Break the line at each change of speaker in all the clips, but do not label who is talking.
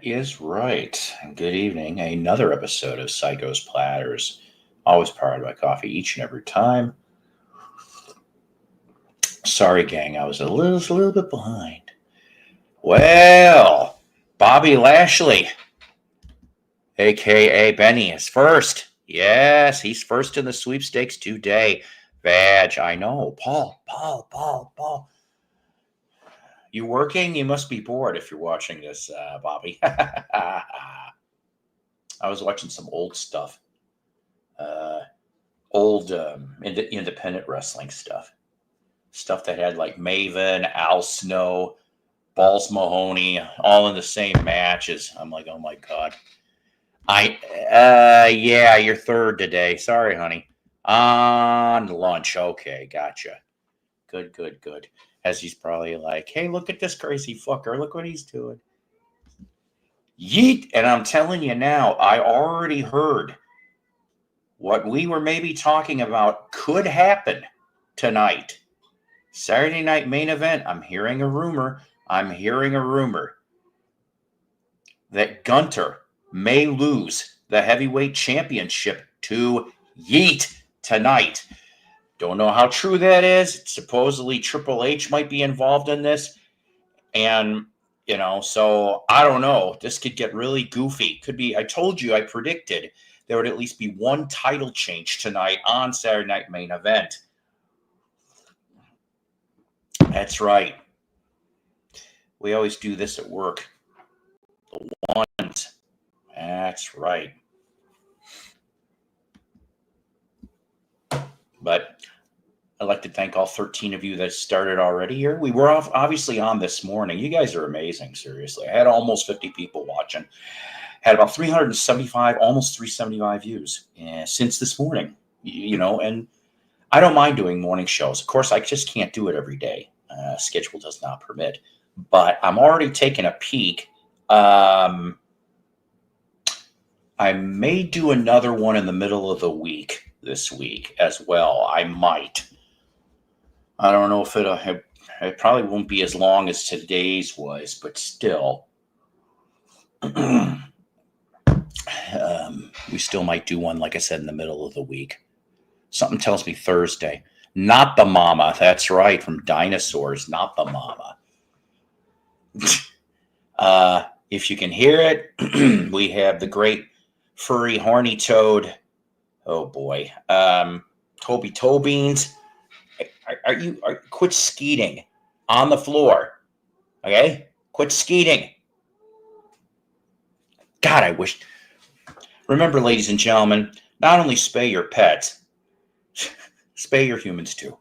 That is right. Good evening. Another episode of Psycho's Platters. Always powered by coffee each and every time. Sorry, gang, I was a little bit behind. Well, Bobby Lashley, aka Benny, is first. Yes, he's first in the sweepstakes today. Vag, I know. Paul. You working? You must be bored if you're watching this, Bobby. I was watching some old stuff. Old independent wrestling stuff. Stuff that had like Maven, Al Snow, Balls Mahoney, all in the same matches. I'm like, oh my God. Yeah, you're third today. Sorry, honey. On lunch. Okay, gotcha. Good. As he's probably like, hey, look at this crazy fucker. Look what he's doing. Yeet. And I'm telling you now, I already heard what we were maybe talking about could happen tonight. Saturday night main event. I'm hearing a rumor that Gunter may lose the heavyweight championship to Yeet tonight. Don't know how true that is. Supposedly Triple H might be involved in this. And, so I don't know. This could get really goofy. Could be, I told you, I predicted there would at least be one title change tonight on Saturday Night Main Event. That's right. We always do this at work. The ones. That's right. But I'd like to thank all 13 of you that started already here. We were obviously on this morning. You guys are amazing, seriously. I had almost 50 people watching. Had about 375, almost 375 views since this morning, and I don't mind doing morning shows. Of course, I just can't do it every day. Schedule does not permit. But I'm already taking a peek. I may do another one in the middle of the week this week as well. I might. I don't know if it probably won't be as long as today's was, but still. We still might do one, like I said, in the middle of the week. Something tells me Thursday. Not the mama. That's right. From Dinosaurs. Not the mama. If you can hear it, we have the great furry horny toad. Oh boy. Toby Tobeans. Quit skeeting on the floor. Okay? Quit skeeting. God, I wish. Remember, ladies and gentlemen, not only spay your pets, spay your humans too.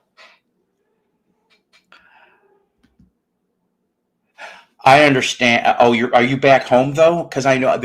I understand. Oh, are you back home though? Because I know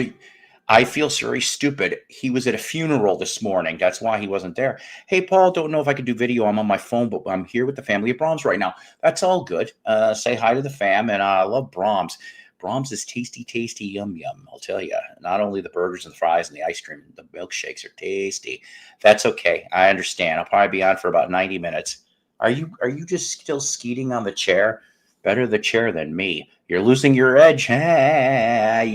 I feel very stupid. He was at a funeral this morning. That's why he wasn't there. Hey, Paul, don't know if I could do video. I'm on my phone, but I'm here with the family of Brahms right now. That's all good. Say hi to the fam, and I love Brahms. Brahms is tasty, yum. I'll tell you. Not only the burgers and the fries and the ice cream, the milkshakes are tasty. That's okay. I understand. I'll probably be on for about 90 minutes. Are you just still skeeting on the chair? Better the chair than me. You're losing your edge. Yowza.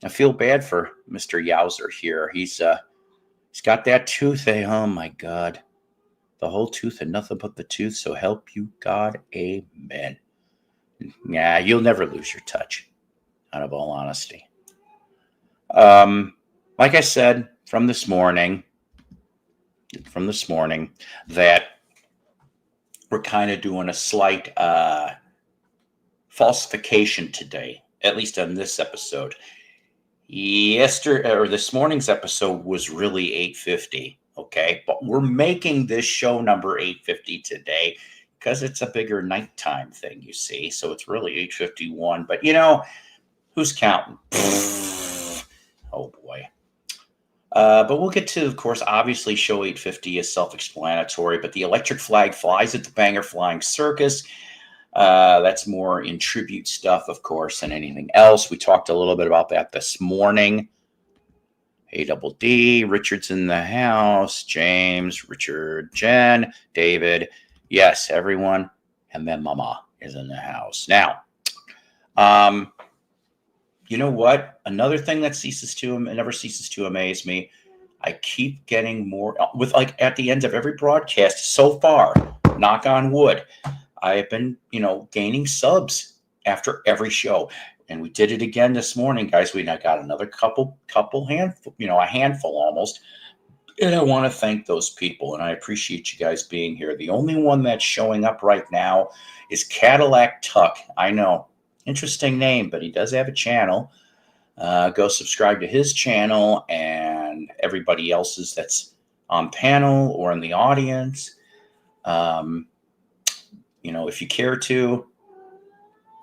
I feel bad for Mr. Yowzer here. He's got that tooth. Oh my God. The whole tooth and nothing but the tooth. So help you God. Amen. Yeah, you'll never lose your touch, out of all honesty. Like I said, from this morning, that we're kind of doing a slight falsification today, at least on this episode. This morning's episode was really 850, okay? But we're making this show number 850 today because it's a bigger nighttime thing, you see. So it's really 851. But, who's counting? Oh, boy. But we'll get to, of course, obviously show 850 is self-explanatory, but the electric flag flies at the Bangor Flying Circus. That's more in tribute stuff, of course, than anything else. We talked a little bit about that this morning. A-double-D, Richard's in the house, James, Richard, Jen, David. Yes, everyone. And then Mama is in the house. Now, You know what? Another thing that never ceases to amaze me. I keep getting more with like at the end of every broadcast so far. Knock on wood. I have been, gaining subs after every show, and we did it again this morning, guys. We got another couple handful, a handful almost. And I want to thank those people, and I appreciate you guys being here. The only one that's showing up right now is Cadillac Tuck. I know, interesting name, but he does have a channel. Go subscribe to his channel and everybody else's that's on panel or in the audience. If you care to,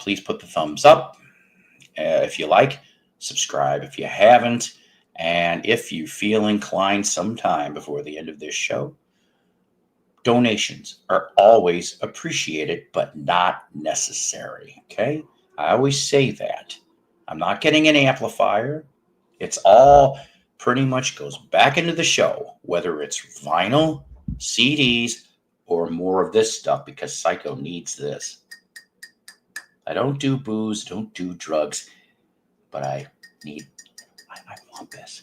please put the thumbs up. If you like, subscribe if you haven't. And if you feel inclined sometime before the end of this show, donations are always appreciated, but not necessary. Okay? I always say that. I'm not getting an amplifier. It's all pretty much goes back into the show, whether it's vinyl, CDs, or more of this stuff, because Psycho needs this. I don't do booze, don't do drugs, but I want this.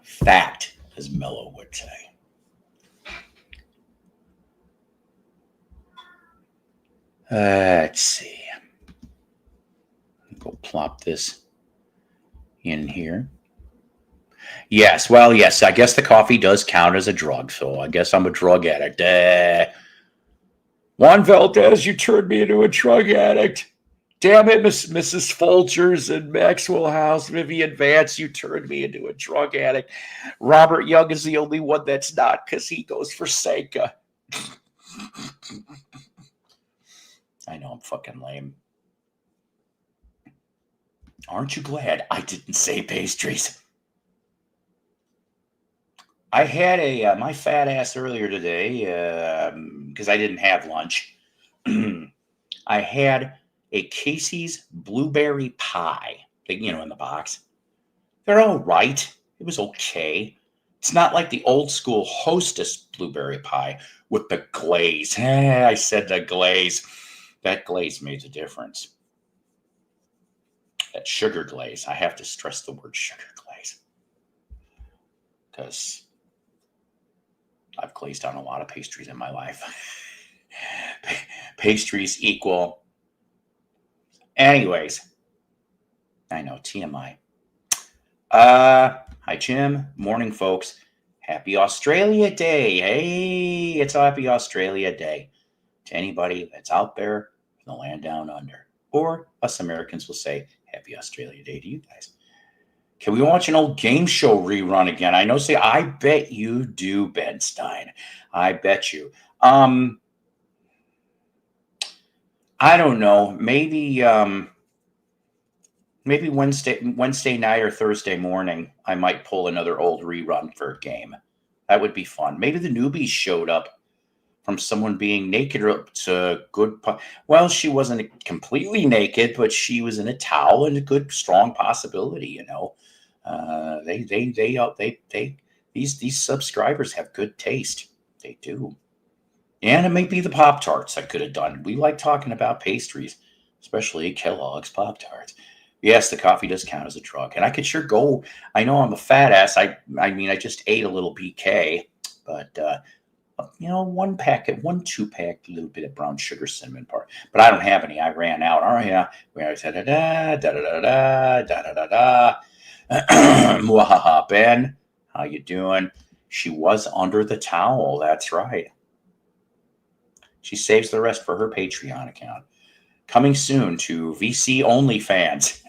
Fact, as Mello would say. Let's see. Go plop this in here. Yes, I guess the coffee does count as a drug, so I guess I'm a drug addict. Juan Valdez, you turned me into a drug addict. Damn it, Mrs. Folgers and Maxwell House, Vivian Vance, you turned me into a drug addict. Robert Young is the only one that's not, because he goes for Sanka. I know I'm fucking lame. Aren't you glad I didn't say pastries? I had my fat ass earlier today because I didn't have lunch. I had a Casey's blueberry pie, in the box. They're all right. It was okay. It's not like the old school Hostess blueberry pie with the glaze. I said the glaze. That glaze made a difference. That sugar glaze. I have to stress the word sugar glaze, because I've glazed on a lot of pastries in my life. Pastries equal. Anyways, I know, TMI. Hi, Jim. Morning, folks. Happy Australia Day. Hey, it's Happy Australia Day to anybody that's out there in the land down under. Or us Americans will say Happy Australia Day to you guys. Can we watch an old game show rerun again? I know, I bet you do, Ben Stein. I bet you. I don't know. Maybe Wednesday night or Thursday morning, I might pull another old rerun for a game. That would be fun. Maybe the newbies showed up from someone being naked to good. Well, she wasn't completely naked, but she was in a towel, and a good, strong possibility. These subscribers have good taste. They do. And it may be the Pop-Tarts I could have done. We like talking about pastries, especially Kellogg's Pop-Tarts. Yes, the coffee does count as a drug. And I could sure go. I know I'm a fat ass. I just ate a little BK, but, 1 packet, 2-pack, a little bit of brown sugar cinnamon part. But I don't have any. I ran out. Oh, yeah. Where I said, Mwahaha, Ben, how you doing? She was under the towel. That's right. She saves the rest for her Patreon account. Coming soon to VC only fans.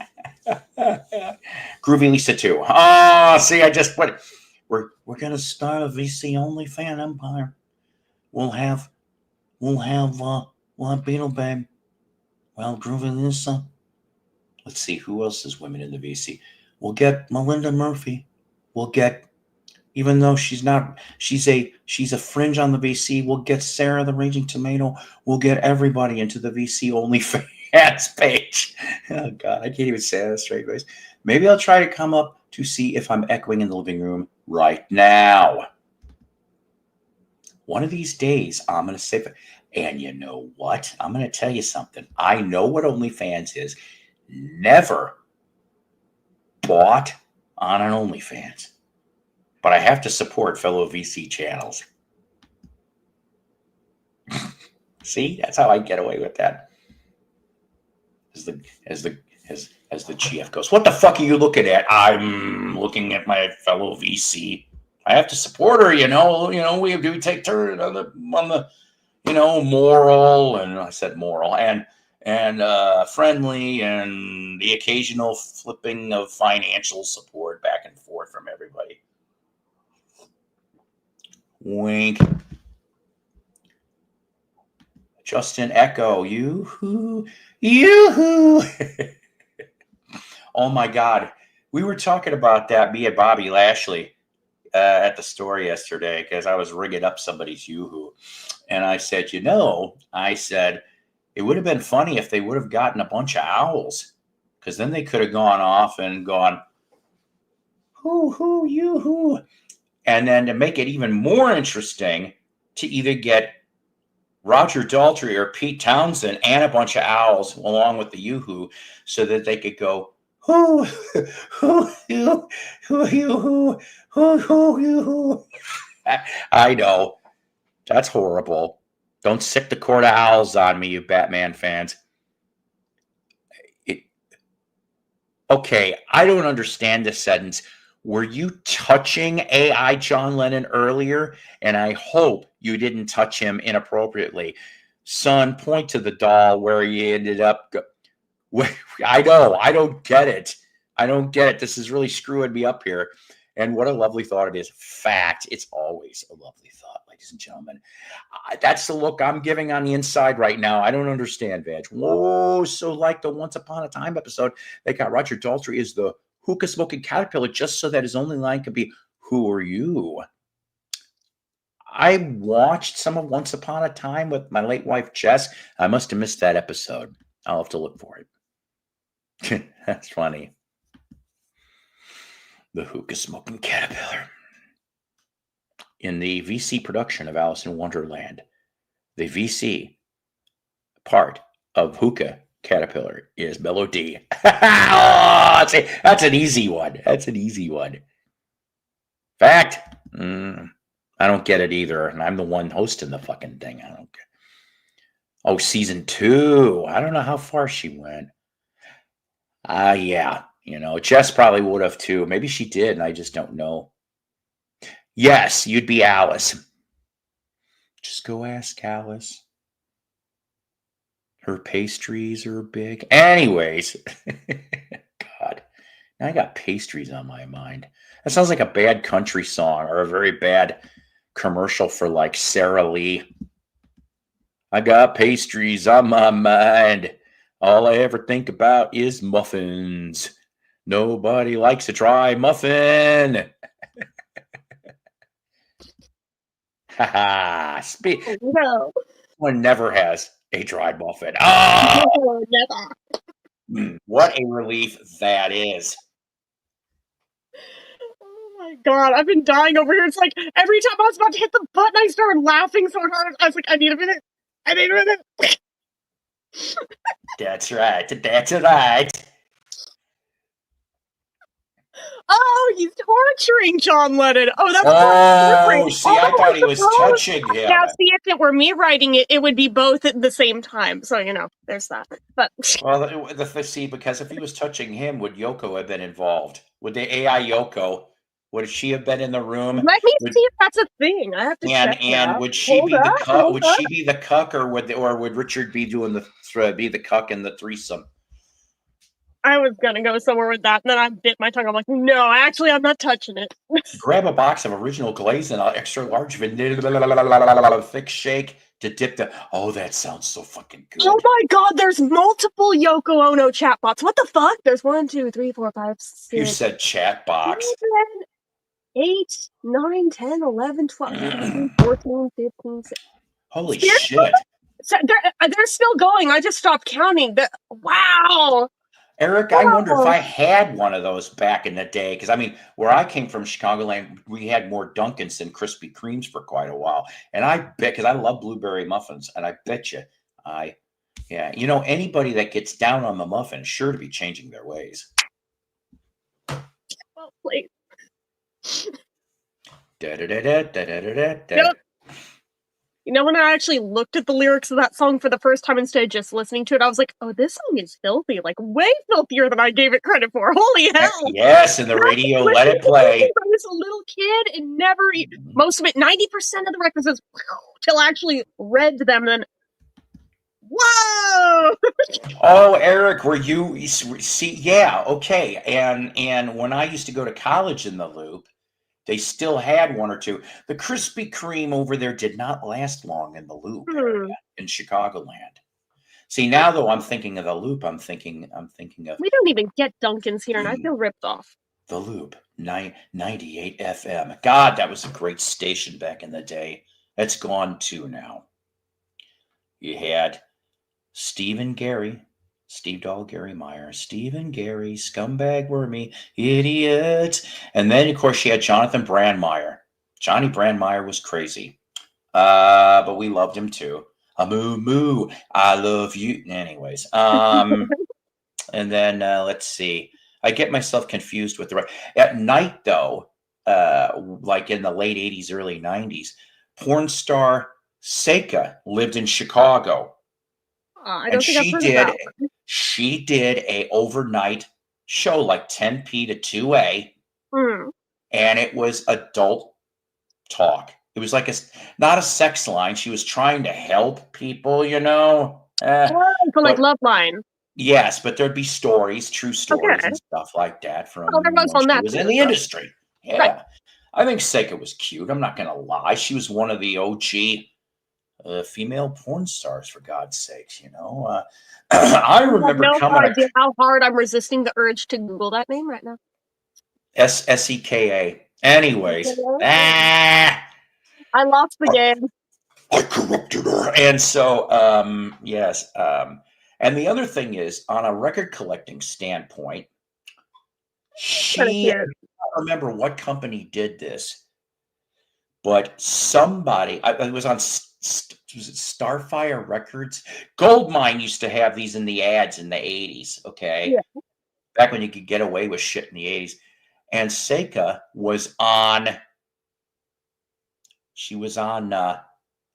Groovy Lisa too. See, I just put it. We're gonna start a VC only fan empire. We'll have Beetle Babe. Well, Groovy Lisa. Let's see who else is women in the VC. We'll get Melinda Murphy. We'll get, even though she's a fringe on the VC, we'll get Sarah the Raging Tomato. We'll get everybody into the VC only fans page. Oh God, I can't even say that straight, guys. Maybe I'll try to come up to see if I'm echoing in the living room right now. One of these days, I'm going to say, And you know what? I'm going to tell you something. I know what OnlyFans is. Never bought on an OnlyFans, but I have to support fellow VC channels. See, that's how I get away with that. As the as the as the GF goes, what the fuck are you looking at? I'm looking at my fellow VC. I have to support her, you know. We take turn on the moral, and I said moral, and friendly, and the occasional flipping of financial support back and forth from everybody. Wink. Justin Echo, yoo-hoo. Oh my God. We were talking about that, me and Bobby Lashley, at the store yesterday, because I was rigging up somebody's yoo-hoo. And I said, it would have been funny if they would have gotten a bunch of owls, because then they could have gone off and gone, hoo-hoo, yoo-hoo. And then to make it even more interesting, to either get Roger Daltrey or Pete Townsend and a bunch of owls along with the yoo-hoo, so that they could go, hoo, hoo, hoo, hoo, hoo, hoo, hoo, hoo. I know. That's horrible. Don't sick the court of owls on me, you Batman fans. Okay, I don't understand this sentence. Were you touching AI John Lennon earlier? And I hope you didn't touch him inappropriately. Son, point to the doll where you ended up. I know. I don't get it. This is really screwing me up here. And what a lovely thought it is. Fact, it's always a lovely thought, ladies and gentlemen. That's the look I'm giving on the inside right now. I don't understand, Vag. Whoa, so like the Once Upon a Time episode, they got Roger Daltrey as the hookah smoking caterpillar just so that his only line could be, who are you? I watched some of Once Upon a Time with my late wife, Jess. I must have missed that episode. I'll have to look for it. That's funny. The hookah smoking caterpillar. In the VC production of Alice in Wonderland, the VC part of hookah caterpillar is Melody. That's an easy one. Fact. I don't get it either. And I'm the one hosting the fucking thing. I don't get. Oh, season 2. I don't know how far she went. Yeah. Jess probably would have too. Maybe she did, and I just don't know. Yes, you'd be Alice. Just go ask Alice. Her pastries are big. Anyways. God. Now I got pastries on my mind. That sounds like a bad country song or a very bad commercial for like Sara Lee. I got pastries on my mind. All I ever think about is muffins. Nobody likes a dry muffin. No. One never has a dried muffin. Oh! No, never. What a relief that is.
Oh my God, I've been dying over here. It's like every time I was about to hit the button, I started laughing so hard. I was like, I need a minute.
That's right.
Oh, he's torturing John Lennon. Oh, that's
see, I thought he was touching him.
Now, see, if it were me writing it, it would be both at the same time. So, there's that. But
see, because if he was touching him, would Yoko have been involved? Would the AI Yoko? Would she have been in the room?
Let me see if that's a thing. I have to check.
And would she be the cuck? Would she be the cuck, or would Richard be doing the cuck in the threesome?
I was gonna go somewhere with that, and then I bit my tongue. I'm like, no, actually, I'm not touching it.
Grab a box of original glaze and an extra large vanilla thick shake to dip the. Oh, that sounds so fucking good.
Oh my God, there's multiple Yoko Ono chatbots. What the fuck? There's 1, 2, 3, 4, 5, 6.
You said chatbox.
8, 9, 10, 11, 12, 13, 14, 15, 16.
Holy shit.
So they're still going. I just stopped counting. Wow.
Eric, I wonder if I had one of those back in the day. Because I mean, where I came from, Chicagoland, we had more Dunkins than Krispy Kremes for quite a while. And I bet, because I love blueberry muffins, and I bet you, yeah, anybody that gets down on the muffin, sure to be changing their ways.
Well, please.
Yep.
When I actually looked at the lyrics of that song for the first time instead of just listening to it, I was like, oh, this song is filthy. Like, way filthier than I gave it credit for. Holy hell.
Yes, and the radio let it play.
I was a little kid and never, most of it, 90% of the records was, till I actually read them, and then, whoa!
Oh, Eric, were you, see, yeah, okay. And when I used to go to college in the Loop, they still had one or two. The Krispy Kreme over there did not last long in the Loop area in Chicagoland. See, now though, I'm thinking of the Loop. I'm thinking of.
We don't even get Dunkins here, and I feel ripped off.
The Loop, 98 FM. God, that was a great station back in the day. That's gone too now. You had Steve and Gary. Steve Dahl, Gary Meyer, Steve and Gary, scumbag wormy, idiots. And then, of course, you had Jonathan Brandmeier. Johnny Brandmeier was crazy. But we loved him too. A moo moo, I love you. Anyways. And then, let's see. I get myself confused with the rest. At night, though, like in the late 80s, early 90s, porn star Seika lived in Chicago.
I don't think I've heard about it.
She did a overnight show, like 10p to 2a, and it was adult talk. It was like not a sex line. She was trying to help people,
so like Love Line.
Yes, but there'd be stories, true stories, and stuff like that from
there was on that
she was in the industry. Yeah, right. I think Seika was cute. I'm not going to lie. She was one of the OG female porn stars, for God's sakes. I remember
coming. How hard I'm resisting the urge to Google that name right now.
Seka. Anyways,
I lost the game.
I corrupted her, and so yes. And the other thing is, on a record collecting standpoint, I don't remember what company did this, but somebody, it was on, was it Starfire Records? Goldmine used to have these in the ads in the 80s, okay? Yeah. Back when you could get away with shit in the 80s. And Seika was on,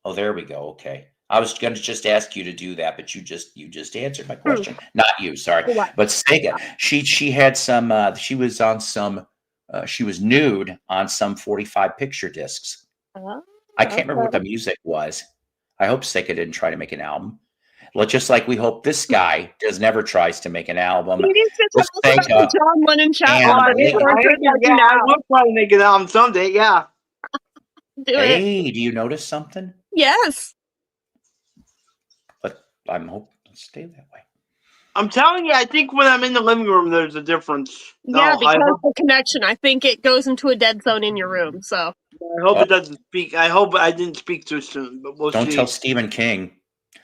oh, there we go, okay. I was going to just ask you to do that, but you just answered my question. Not you, sorry. But Seika, she had some, she was on some, she was nude on some 45 picture discs. I can't remember what the music was. I hope Seika didn't try to make an album. Well, just like we hope this guy never tries to make an album.
He needs to tell us about the John Lennon chat.
I will try to make an album someday, yeah.
Hey, do you notice something?
Yes.
But I'm hoping to stay that way.
I'm telling you, I think when I'm in the living room, there's a difference.
Yeah, because the connection. I think it goes into a dead zone in your room, so.
I hope it doesn't speak. I hope I didn't speak too soon, but we'll see.
Don't tell Stephen King.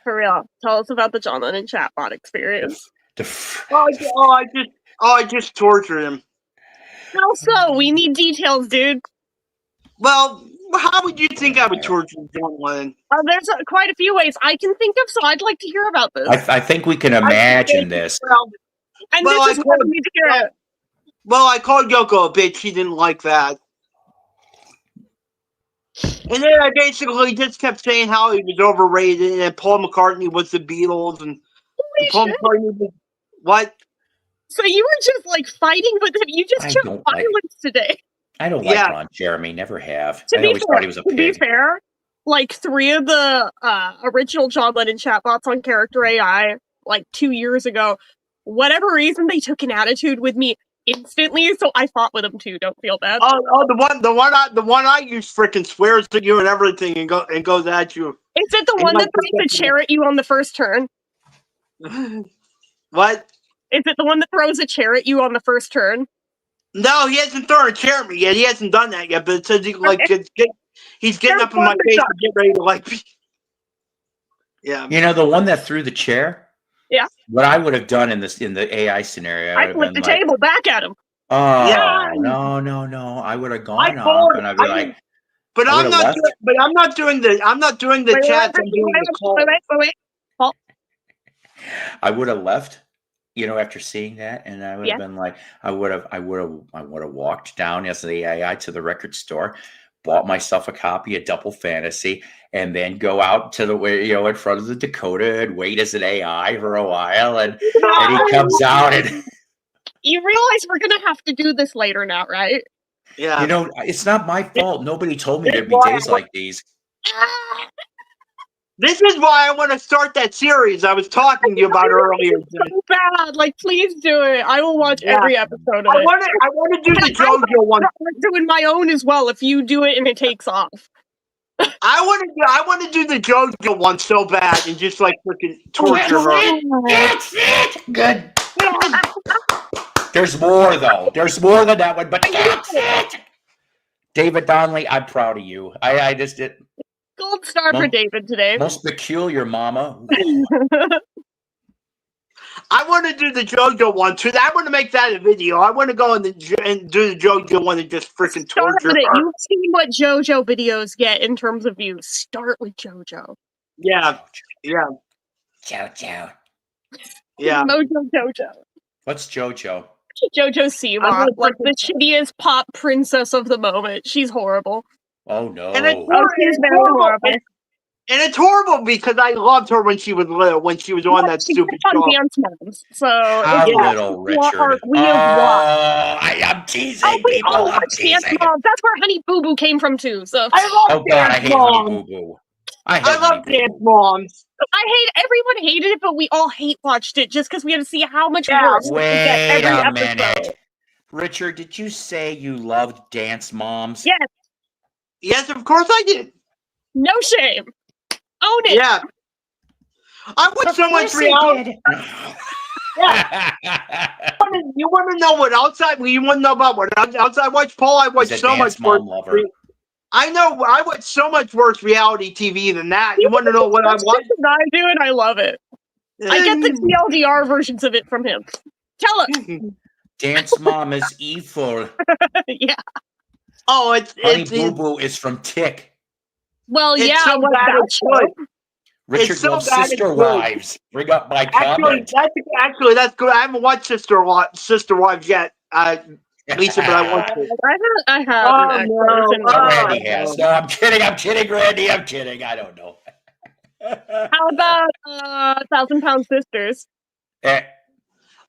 For real. Tell us about the John Lennon chatbot experience.
I just tortured him.
How so? We need details, dude.
Well, how would you think I would torture John Lennon?
There's quite a few ways I can think of, so I'd like to hear about this.
I think we can imagine this.
And this is what we need to hear it.
Well, I called Yoko a bitch. She didn't like that. And then I basically just kept saying how he was overrated, and Paul McCartney was the Beatles, and Paul McCartney was what?
So you were just like fighting with him. You just chose violence today.
I don't like Ron Jeremy. Never have. I always thought he was a pig.
To be fair, like 3 of the original John Lennon chatbots on Character AI, like 2 years ago, whatever reason, they took an attitude with me instantly, so I fought with them too. Don't feel bad.
The one I use freaking swears at you and everything and goes at you.
Is it the one that throws a chair at you on the first turn?
What?
Is it the one that throws a chair at you on the first turn?
No, he hasn't thrown a chair at me yet. He hasn't done that yet. But it says he's getting up in my face and get ready to like. Yeah.
The one that threw the chair.
Yeah.
What I would have done in the AI scenario, I
I
would have
flipped
been
the
like,
table back at him.
"Oh
Yeah.
no! I would have
I
gone
called.
off, and I'd be like,
But
I would
I'm
have
not.
left.
But I'm not doing the. I'm not doing the chats. I'm doing the calls.
Wait. Paul,
I would have left, after seeing that, and I would
yeah.
have been like, I would have walked down as the AI to the record store, bought myself a copy of Double Fantasy, and then go out to the way, in front of the Dakota and wait as an AI for a while, and he comes out, and
You realize we're gonna have to do this later now, right?
Yeah.
it's not my fault. Nobody told me
This
there'd be
why
days like these.
This is why I want to start that series I was talking to you about earlier.
So bad. Like, please do it. I will watch
Yeah.
every episode of
I
it.
want to do the JoJo one.
I'm doing my own as well if you do it and it takes off.
I want to do the JoJo one so bad and just like freaking torture her.
That's it. Good. There's more though. There's more than that one, but that's it. David Donnelly, I'm proud of you. I just did.
Gold star for David today.
Most peculiar, Mama.
I want to do the JoJo one too. I want to make that a video. I want to go and do the JoJo one and just freaking torture her.
You've seen what JoJo videos get in terms of views. Start with JoJo.
Yeah.
JoJo.
Yeah.
Mojo JoJo.
What's JoJo?
JoJo Siwa, like the shittiest pop princess of the moment. She's horrible.
Oh no.
And it's horrible. And it's horrible because I loved her when she was little, when she was on that stupid show.
Dance Moms. So
how little, Richard? I'm teasing people. I'm teasing.
Dance Moms. That's where Honey Boo Boo came from too. So
I love Dance Moms.
Honey Boo Boo.
I love Dance Moms.
Everyone hated it, but we all watched it just because we had to see how much worse.
Wait a minute. Richard, did you say you loved Dance Moms?
Yes.
Yes, of course I did.
No shame. Own it.
Yeah. I watch so much reality. Yeah. You want to know what outside? You want to know about what outside watch? Paul, I watch so much more. I know. I watch so much worse reality TV than that. You want to know what I watch?
I do, and I love it. I get the TLDR versions of it from him. Tell him.
Dance Mom is evil.
Yeah.
Oh,
Honey Boo Boo is from Tick.
Well,
it's
yeah,
so bad it's good.
Richard loves Sister Wives. Bring up my comment.
Actually, that's good. I haven't watched Sister Wives yet, Lisa, but I want to.
I have.
Randy has. No, I'm kidding, Randy. I'm kidding. I don't know.
How about 1,000-Pound Sisters?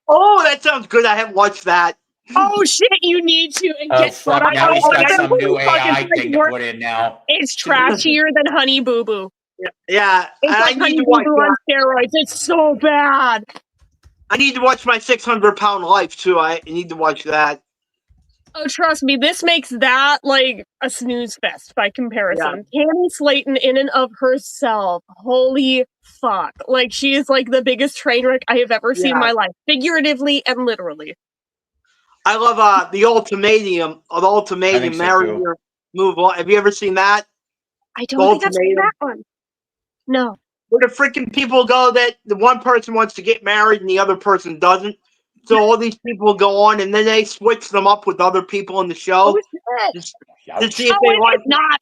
Oh, that sounds good. I haven't watched that.
Oh shit! You need to.
Fuck! Now he's got some new AI thing to put in now.
It's trashier than Honey Boo Boo.
Yeah,
it's like Honey Boo Boo on steroids. It's so bad.
I need to watch my 600-pound life too. I need to watch that.
Oh, trust me, this makes that like a snooze fest by comparison. Yeah. Tammy Slayton, in and of herself, holy fuck! Like she is like the biggest train wreck I have ever seen in my life, figuratively and literally.
I love the ultimatum. The ultimatum, marry or move on. Have you ever seen that?
I don't think I've seen that one. No.
Where the freaking people go that the one person wants to get married and the other person doesn't. So all these people go on and then they switch them up with other people in the show. To see if they like.
It's not.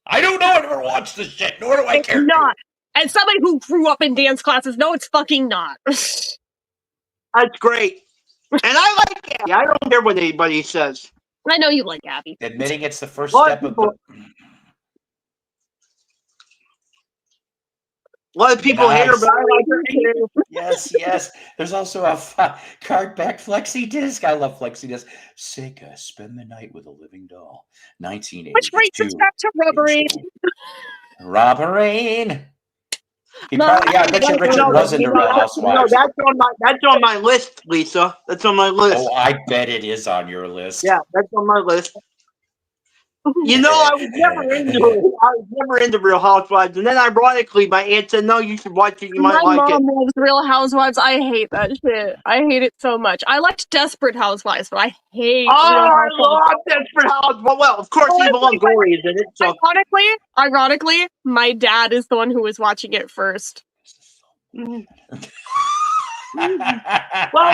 I don't know. I never watched this shit. Nor do I care.
It's not. And somebody who grew up in dance classes, no, it's fucking not.
That's great. And I like Abby. I don't care what anybody says.
I know you like Abby.
Admitting it's the first step of the...
A lot of people hate her, but I like her too.
Yes. There's also a card back flexi disc. I love flexi disc. Sega, Spend the Night with a Living Doll. 1982.
Which brings us back to Robberine.
Robberine. He probably, Richard was in the Real Housewives.
No, that's on my list, Lisa. That's on my list.
Oh, I bet it is on your list.
Yeah, that's on my list. You know, I was never into Real Housewives, and then ironically, my aunt said, "No, you should watch it. You might like it."
My mom loves Real Housewives. I hate that shit. I hate it so much. I liked Desperate Housewives, but I hate. Real Housewives.
I love Desperate Housewives. Well, of course, Eva Longoria is in it. So
ironically, my dad is the one who was watching it first.
Well,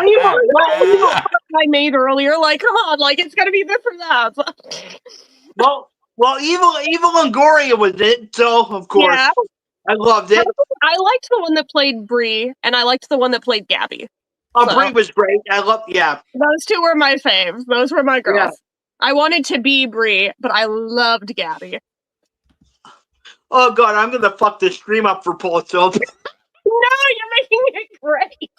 evil.
I made earlier, like, come on, like it's gonna be this or that.
Well, evil Longoria was it, so of course
Yeah.
I loved it.
I liked the one that played Bree, and I liked the one that played Gabby.
Oh, Bree was great.
Those two were my faves. Those were my girls.
Yeah.
I wanted to be Bree, but I loved Gabby.
Oh god, I'm gonna fuck this stream up for Paul Soap.
No, you're making it great.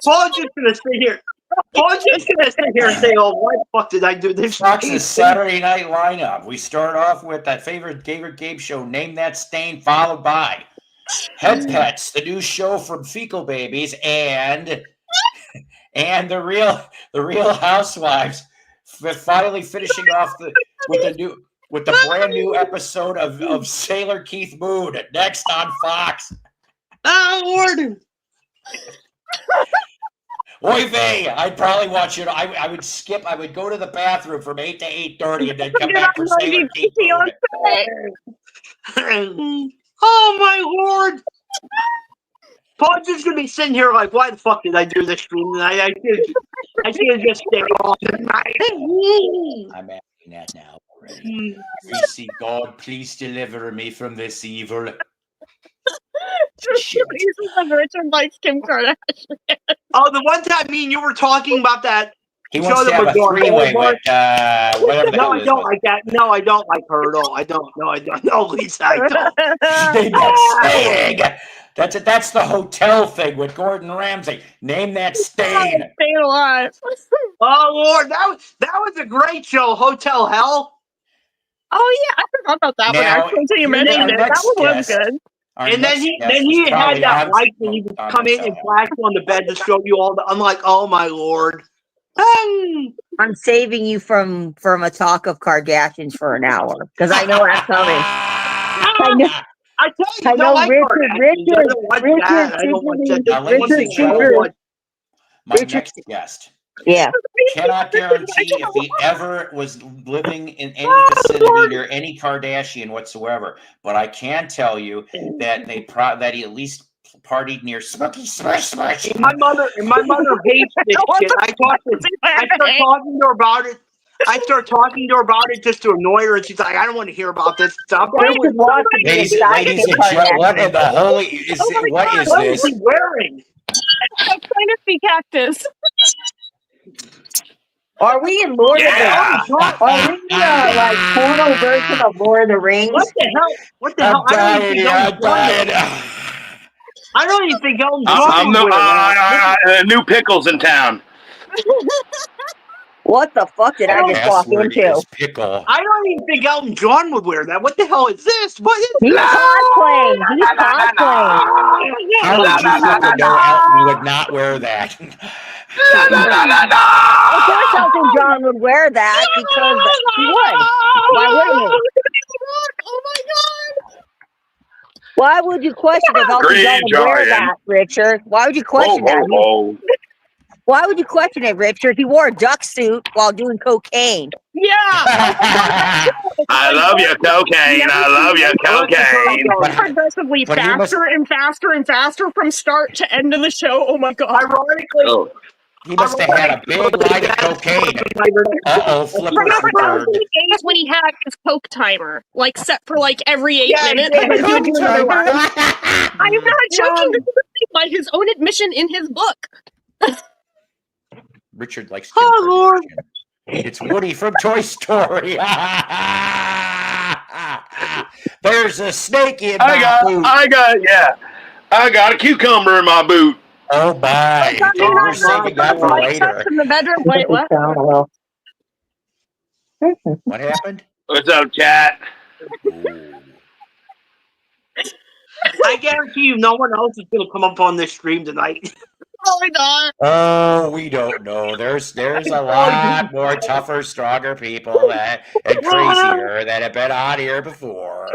Paul's just gonna sit here. Paul's just gonna sit here and say, "Oh, why the fuck did I do this?"
Fox's the Saturday night lineup. We start off with that favorite game show, Name That Stain, followed by Head Pets, the new show from Fecal Babies, and the Real Housewives, finally finishing off with the brand new episode of Sailor Keith Moon next on Fox.
Oh Lord!
Oy vey, I'd probably watch it. I would skip. I would go to the bathroom from 8 to 8:30 and then come back for Sailor Keith Moon.
Oh my Lord! Paul's just gonna be sitting here like, why the fuck did I do this stream tonight? I should just stay on tonight.
I'm asking that now already. We see God, please deliver me from this evil.
Richard likes Kim Kardashian.
Oh, the one time me and you were talking about that.
He wants to have a three-way with whatever the hell
I don't like that. No, I don't like her at all. I don't. No, Lisa, I don't.
That's the hotel thing with Gordon Ramsay. Name that stain.
Stay alive.
Oh Lord, that was a great show, Hotel Hell.
Oh yeah, I forgot about that one actually until you mentioned it. That one was good.
And then he had that light and he would come in and flash on the bed to show you all the. I'm like, oh my Lord.
I'm saving you from a talk of Kardashians for an hour because I know that's coming.
I know Richard.
My next guest.
Yeah.
Cannot guarantee if he ever was living in any vicinity near any Kardashian whatsoever, but I can tell you that that he at least partied near Smokey Smush.
My mother hates this shit. I start talking to her about it. I start talking to her about it just to annoy her, and she's like, "I don't want to hear about this stuff."
Ladies and gentlemen, what in the holy is it? What is this?
What is he wearing?
A fantasy cactus.
Are we in Lord of the Rings? Are we like porno version of Lord of the Rings?
What the hell? What the hell? I don't even think Elton John.
I'm new pickles in town.
What the fuck did I just walk into?
Pickle.
I don't even think Elton John would wear that. What the hell is this? What is
He's cosplaying. He's cosplaying.
How would you fucking know Elton would not wear that?
Of course Elton John would wear that because he would. Why wouldn't he?
Oh my god!
Why would you question if Elton John would wear that, Richard? Why would you question that? Why would you question it, Richard? He wore a duck suit while doing cocaine.
Yeah.
I love your cocaine. I love your cocaine.
Progressively faster and faster and faster from start to end of the show. Oh my god.
Ironically,
he must have had a big line of cocaine.
Remember those days when he had his Coke timer, like set for like every 8 minutes? I'm not joking. This is by his own admission in his book.
Richard likes Kim Kardashian. It's Woody from Toy Story. There's a snake in my boot.
I got a cucumber in my boot.
Oh my! We're saving that for later.
In the bedroom. Wait, what?
What happened?
What's up, chat?
I guarantee you, no one else is going to come up on this stream tonight.
Oh my god!
Oh, we don't know. There's a lot more tougher, stronger people and crazier that have been on here before.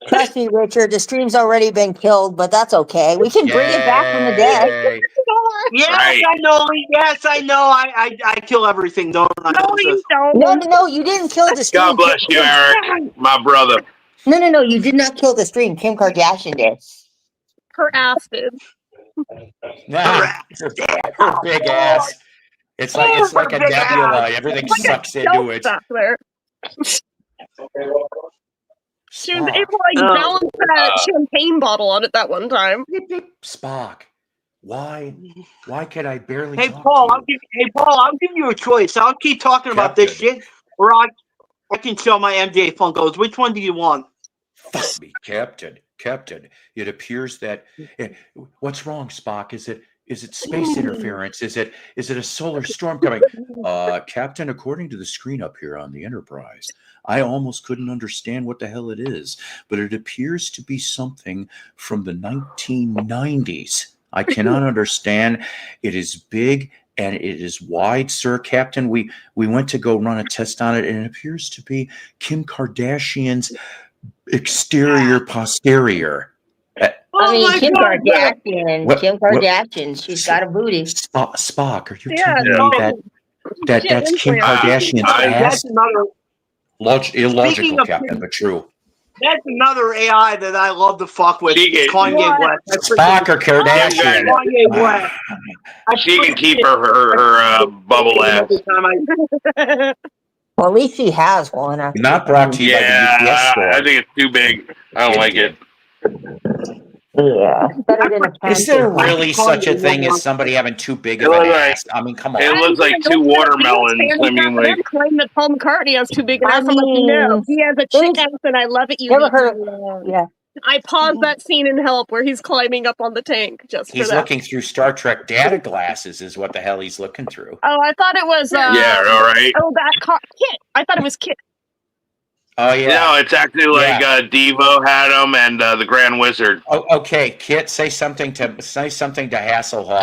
Trust me, Richard, the stream's already been killed, but that's okay. We can bring it back from the dead.
Yes, right. I know. Yes, I know. I kill everything, don't I?
No, you don't.
No, you didn't kill the stream.
God bless you, Eric, my brother.
No. You did not kill the stream. Kim Kardashian did.
Her ass did.
Her big ass. It's like a nebula. Everything sucks into it.
Back there. She was able to balance that champagne bottle on it that one time.
Spock, why can I barely?
Hey
talk
Paul,
to you?
I'll give you a choice. I'll keep talking about this shit, or I can sell my MJ Funkos. Which one do you want?
Fuck me, Captain. It appears that what's wrong, Spock? Is it space interference? Is it a solar storm coming? Captain, according to the screen up here on the Enterprise, I almost couldn't understand what the hell it is, but it appears to be something from the 1990s. I cannot understand. It is big and it is wide, sir, Captain. We went to go run a test on it, and it appears to be Kim Kardashian's exterior posterior.
Kim Kardashian. She's got a booty.
Spock, are you telling me that's Kim Kardashian's ass? Illogical, Captain, but true.
That's another AI that I love to fuck with.
Kanye
West.
Spock or Kardashian?
Kanye West.
She can keep her bubble ass.
Well, at least she has one.
Not brought to you by the UPS store.
I think it's too big. I don't like it.
Yeah.
Is there really such a thing as somebody having too big of an ass? I mean, come on.
It looks like two watermelons. I mean, like,
claim that Paul McCartney has too big an ass. I'm like, no, he has a chick ass, and I love it.
Yeah.
I paused that scene in Help where he's climbing up on the tank just for that.
He's looking through Star Trek data glasses, is what the hell he's looking through.
Oh, I thought it was.
all right.
Oh, that Kit. I thought it was Kit.
Oh yeah.
No, it's actually like Devo had him and the Grand Wizard.
Oh, okay, Kit, say something to Hasselhoff.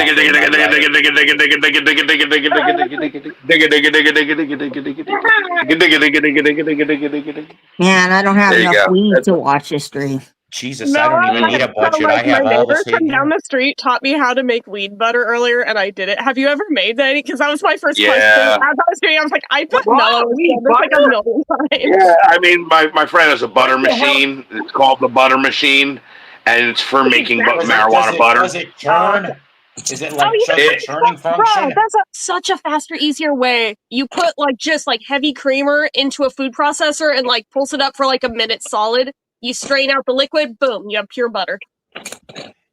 Man, I don't have enough weed to watch this stream.
Jesus, I don't even need a budget. I have all the
same. Down the street taught me how to make weed butter earlier, and I did it. Have you ever made that? Because that was my first question. As I was doing, I was like, I put mellow weed like a million times.
Yeah, I mean, my friend has a butter machine. It's called the butter machine, and it's for making marijuana butter.
Does it churn? Is it like churning function?
Bro, that's such a faster, easier way. You put just heavy creamer into a food processor and pulse it up for a minute solid. You strain out the liquid, boom, you have pure butter.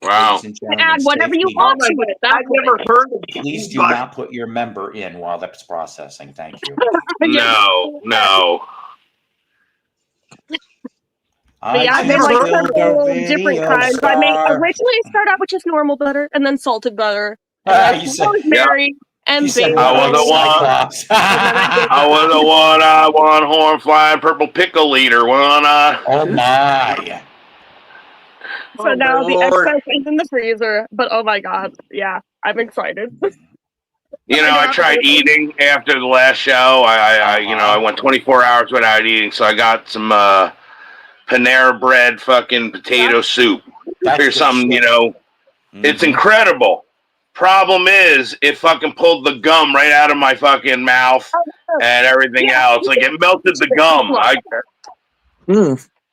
Wow.
Add whatever you want to it.
I've never heard of it.
Please do not put your member in while that's processing. Thank you.
No.
I've never heard of different kinds. I originally started out with just normal butter and then salted butter.
You said
rosemary and basil.
I was the one. I want horn flying purple pickle eater.
Oh my.
So now the excess is in the freezer, but oh my god, yeah, I'm excited.
I tried eating after the last show. I went 24 hours without eating, so I got some Panera Bread fucking potato soup. Here's something, it's incredible. Problem is, it fucking pulled the gum right out of my fucking mouth and everything else. It melted the gum.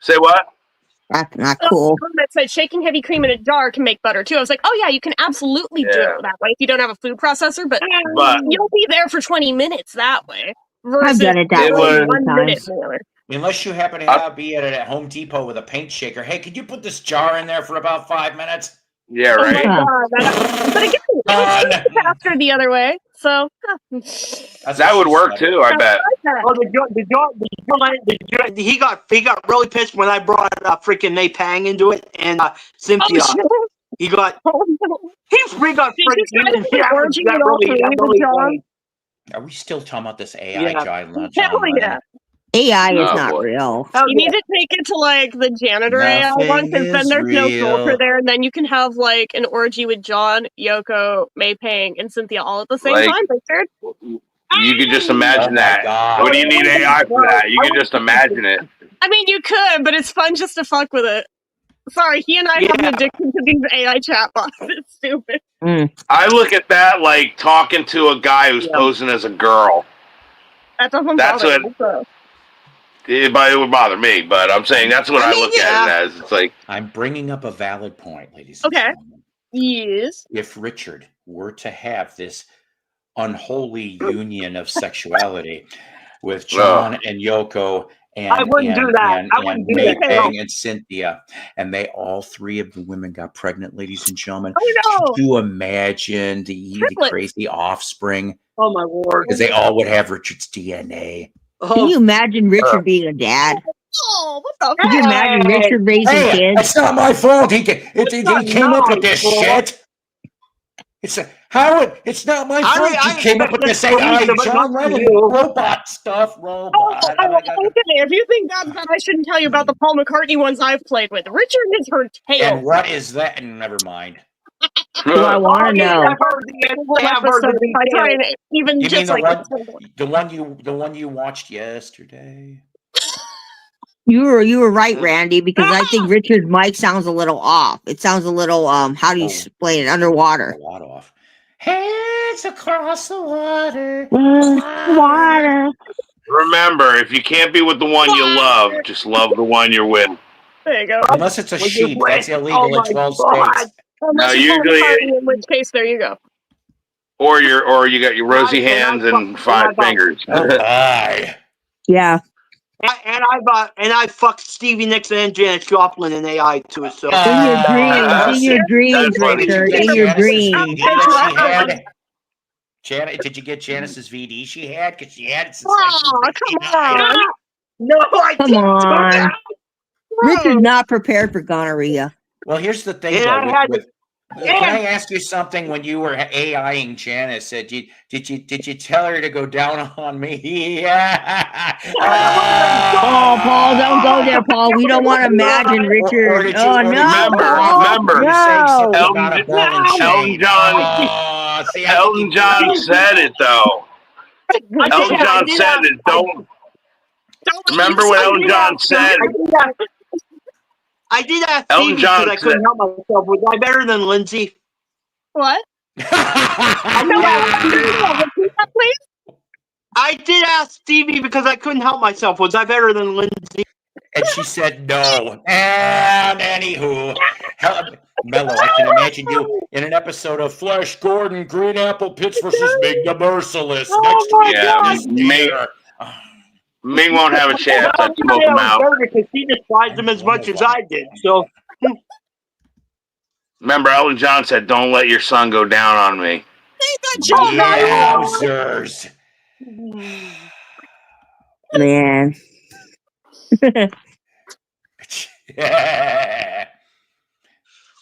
Say what?
That's not cool.
That said shaking heavy cream in a jar can make butter too. I was like, oh yeah, you can absolutely do it that way if you don't have a food processor, but you'll be there for 20 minutes that way.
I've done it that way
1 minute more.
Unless you happen to be at Home Depot with a paint shaker. Hey, could you put this jar in there for about 5 minutes?
Yeah, right.
Oh my God. But again, it was faster the other way. So
that would work too, I bet.
He got really pissed when I brought freaking Nate Pang into it and Cynthia. He got freaking.
Are we still talking about this AI giant?
Hell yeah.
AI is not real.
You need to take it to the janitor AI one, because then there's no filter there, and then you can have an orgy with John, Yoko, May Pang, and Cynthia all at the same time, Richard.
You could just imagine that. God. What do you need AI for that? You can just imagine it.
I mean, you could, but it's fun just to fuck with it. Sorry, he and I have an addiction to these AI chatbots. It's stupid.
I look at that like talking to a guy who's posing as a girl.
That doesn't bother me.
it would bother me. But I'm saying that's what I look at it as. It's like
I'm bringing up a valid point, ladies and
Okay.
gentlemen.
Yes.
If Richard were to have this unholy union of sexuality with John and Yoko and
I wouldn't do that. I wouldn't do that.
Meg and Cynthia, and they all three of the women got pregnant, ladies and gentlemen.
Oh no!
Could you imagine the crazy offspring?
Oh my lord!
Because they all would have Richard's DNA.
Can you imagine Richard being a dad?
Oh, what the?
Could you imagine Richard raising kids?
It's not my fault. He came up with this shit. It's not my fault. You came up with this AI John Lennon robot stuff.
Okay, if you think that's bad, I shouldn't tell you about the Paul McCartney ones I've played with. Richard is her tail.
And what is that? Never mind.
Do I want to know?
Even
you
just
mean
like
the one you watched yesterday?
You were right, Randy, because I think Richard's mic sounds a little off. It sounds a little how do you explain it? Underwater.
A lot off. Hands across the water.
Water.
Remember, if you can't be with the one you love, just love the one you're with.
There you go.
Unless it's a sheep, that's illegal in 12 states.
No, usually,
in which case, there you go.
Or you got your rosy hands and 5 fingers.
Yeah.
And I fucked Stevie Nicks and Janis Joplin in AI too. So
in your dreams, Richard. In your dreams.
Janet, did you get Janice's VD she had? Because she had it since
come on.
No,
come on. Richard's not prepared for gonorrhea.
Well, here's the thing. Can I ask you something? When you were AIing Janice, did you tell her to go down on me?
Oh, Paul, don't go there, Paul. We don't want to imagine Richard.
Remember, Elton John said it though. Elton John said it. Don't remember what Elton John said.
I did ask Stevie because I couldn't help myself. Was I better than Lindsay?
What?
I did ask Stevie because I couldn't help myself. Was I better than Lindsay?
And she said no. And anywho, Mello, I can imagine you in an episode of Flash Gordon, Green Apple Pits versus Meg the Merciless.
Ming won't have a chance. I smoke him out.
Because he despised him as much as I did. So
remember, Elton John said, "Don't let your son go down on me."
Yowzers.
Man.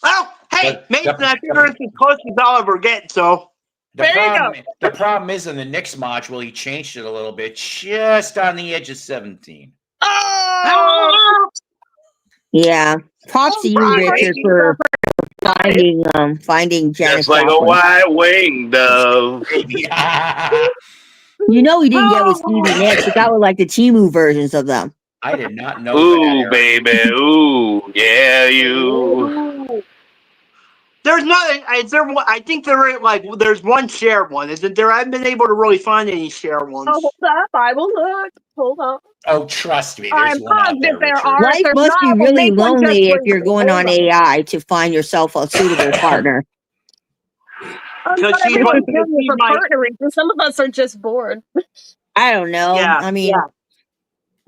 Well, hey, Mason, I figure it's as close as I'll ever get. So.
The problem is in the Knicks module, he changed it a little bit, just on the edge of 17.
Yeah. Props to you, Richard, for finding Janis.
Just like a white-winged dove.
You know he didn't get with Stevie Nicks. He got with like the Timu versions of them.
I did not know.
Ooh, baby. Ooh, yeah, you.
There's nothing. Is there one? I think there's one shared one, isn't there? I haven't been able to really find any shared ones.
Oh, hold up! I will look. Hold up.
Oh, trust me.
I'm positive there are.
Life must be really lonely if you're going on AI to find yourself a suitable partner.
Because some of us are just bored.
I don't know.
Yeah,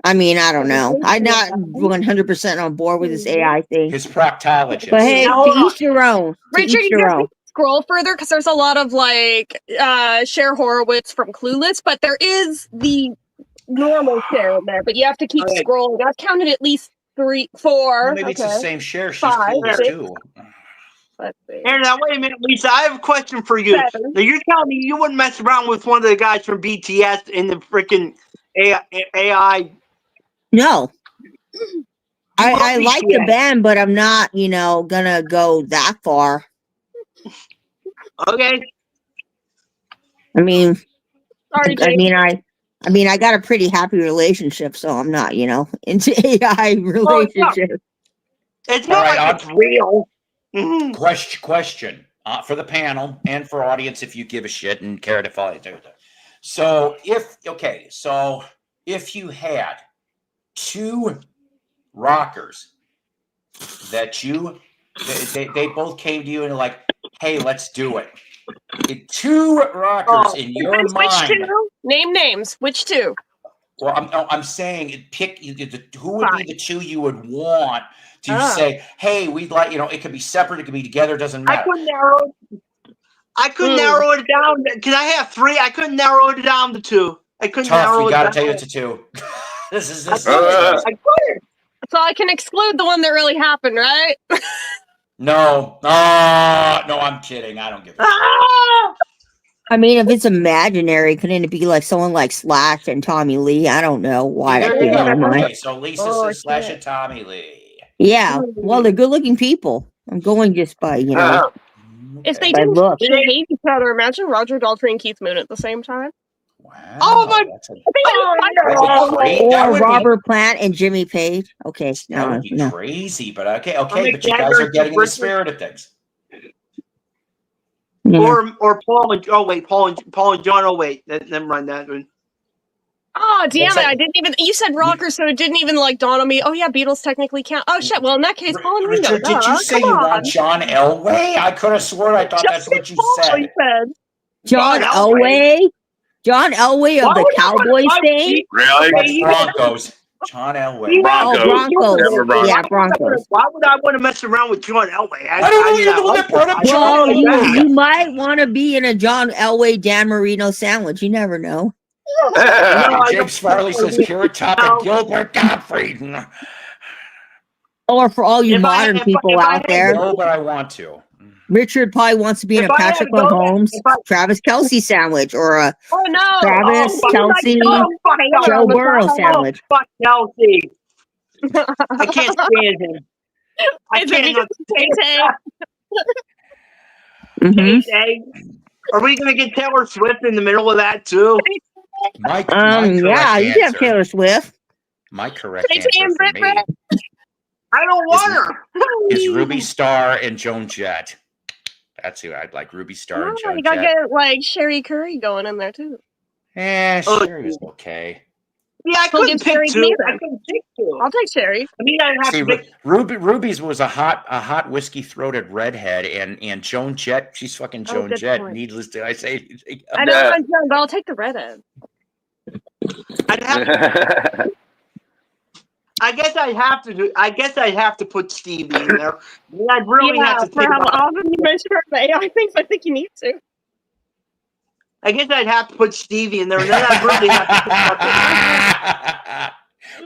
I mean, I don't know. I'm not 100% on board with this AI thing.
His proctologist.
But hey, to each your own.
Richard, you can scroll further because there's a lot of Cher Horowitz from Clueless, but there is the normal Cher in there. But you have to keep scrolling. I've counted at least 3, 4.
Well, maybe it's the same Cher. She's Clueless too.
And now, wait a minute, Lisa. I have a question for you. Now, you're telling me you wouldn't mess around with one of the guys from BTS in the freaking AI?
No. I like the band, but I'm not, gonna go that far.
Okay.
I mean, I got a pretty happy relationship, so I'm not, into AI relationships.
It's not like it's real.
Mm-hmm. Question for the panel and for audience, if you give a shit and care to follow. So if you had two rockers that they both came to you and like, hey, let's do it. Two rockers in your mind.
Which two? Name names. Which two?
Well, I'm saying pick who would be the two you would want to say, hey, we'd like, it could be separate, it could be together, doesn't matter.
I couldn't narrow it down. Can I have three? I couldn't narrow it down to two. I couldn't narrow it down.
You gotta tell you it's a two. this is.
I couldn't.
So I can exclude the one that really happened, right?
No, I'm kidding. I don't give a shit.
I mean, if it's imaginary, couldn't it be like someone like Slash and Tommy Lee? I don't know why.
Okay, so Lisa says Slash and Tommy Lee.
Yeah, well, they're good-looking people. I'm going just by,
If they didn't hate each other, imagine Roger Daltrey and Keith Moon at the same time.
Wow.
Oh my!
Or Robert Plant and Jimmy Page. Okay,
that would be crazy, but okay, but you guys are getting in the spirit of things.
Or Paul and Paul and John. Oh wait, never mind that one.
Oh damn it! I didn't even. You said rocker, so it didn't even dawn on me. Oh yeah, Beatles technically count. Oh shit! Well, in that case, Paul and Ringo.
Richard, did you say you want John Elway? I could have sworn I thought that's what you said.
John Elway. John Elway of the Cowboys fame?
Really?
Broncos. John Elway.
Broncos.
Yeah, Broncos.
Why would I want to mess around with John Elway?
I don't know. You're the one that brought up John Elway.
You might want to be in a John Elway Dan Marino sandwich. You never know.
James Farley says Carrot Top and Gilbert Gottfried.
Or for all you modern people out there.
No, but I want to.
Richard probably wants to be in a Patrick Mahomes, Travis Kelce sandwich, or a Travis Kelce, Joe Burrow sandwich.
Fuck Kelce. I can't stand him. I can't stand him. Are we going to get Taylor Swift in the middle of that too?
Yeah, you can have Taylor Swift.
My correct answer for me.
I don't want her.
Is Ruby Starr and Joan Jett. That's who I'd like. Ruby Starr and Joan Jett.
You gotta get Sherry Curry going in there too.
Sherry was okay.
Yeah, I couldn't pick two.
I'll take Sherry.
I mean, I have to pick.
Ruby's was a hot whiskey throated redhead, and Joan Jett, she's fucking Joan Jett. Point. Needless to I say,
I know I'm Joan, but I'll take the redhead.
I guess I have to put Stevie in there. I really have to
for how often you mention her name, I think you need to.
I guess I'd have to put Stevie in there, and then I'd really have to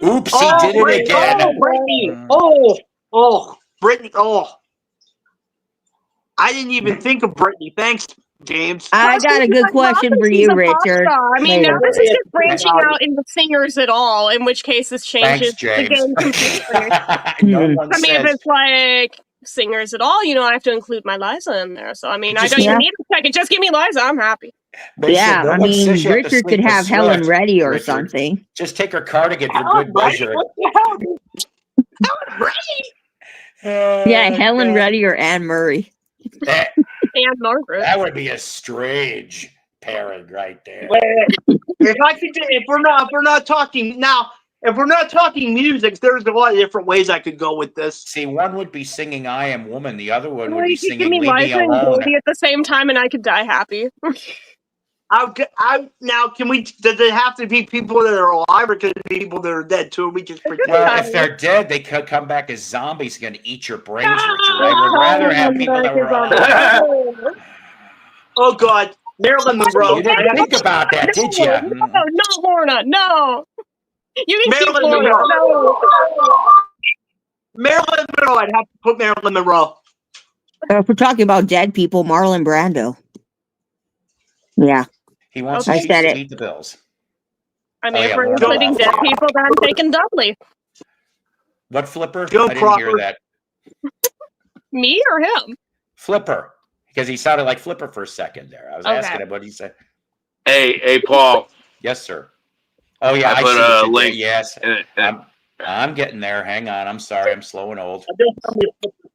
put
Oops, he did it again.
Oh, Brittany. Brittany. Oh. I didn't even think of Brittany. Thanks, James.
I got a good question for you, Richard.
I mean, now this is just branching out into singers at all, in which case this changes the game completely. If it's like singers at all, I have to include my Liza in there. So, I mean, I don't even need a second. Just give me Liza. I'm happy.
Yeah, I mean, Richard could have Helen Reddy or something.
Just take her cardigan for good measure.
Helen Reddy?
Yeah, Helen Reddy or Anne Murray.
And Margaret.
That would be a strange pairing right there.
If we're not talking music, there's a lot of different ways I could go with this.
See, one would be singing "I Am Woman," the other one would be singing "Leave Me
Alone" at the same time, and I could die happy.
Now, does it have to be people that are alive, or could it be people that are dead too? We just pretend.
Well, if they're dead, they could come back as zombies and eat your brains, Richard. I would rather have people that were alive.
Oh God, Marilyn Monroe!
You didn't think about that, did you?
No, Lorna, no. You can
Marilyn
keep Lorna.
Monroe. Marilyn Monroe. I'd have to put Marilyn Monroe.
If we're talking about dead people, Marlon Brando. Yeah.
He wants to eat the bills.
I mean, if we're including dead people, then I'm taking Dudley.
What Flipper? I didn't hear that.
Me or him?
Flipper. Because he sounded like Flipper for a second there. I was asking him what he said.
Hey, Paul.
Yes, sir. Oh, yeah.
I put a link.
Yes. I'm getting there. Hang on. I'm sorry. I'm slow and old.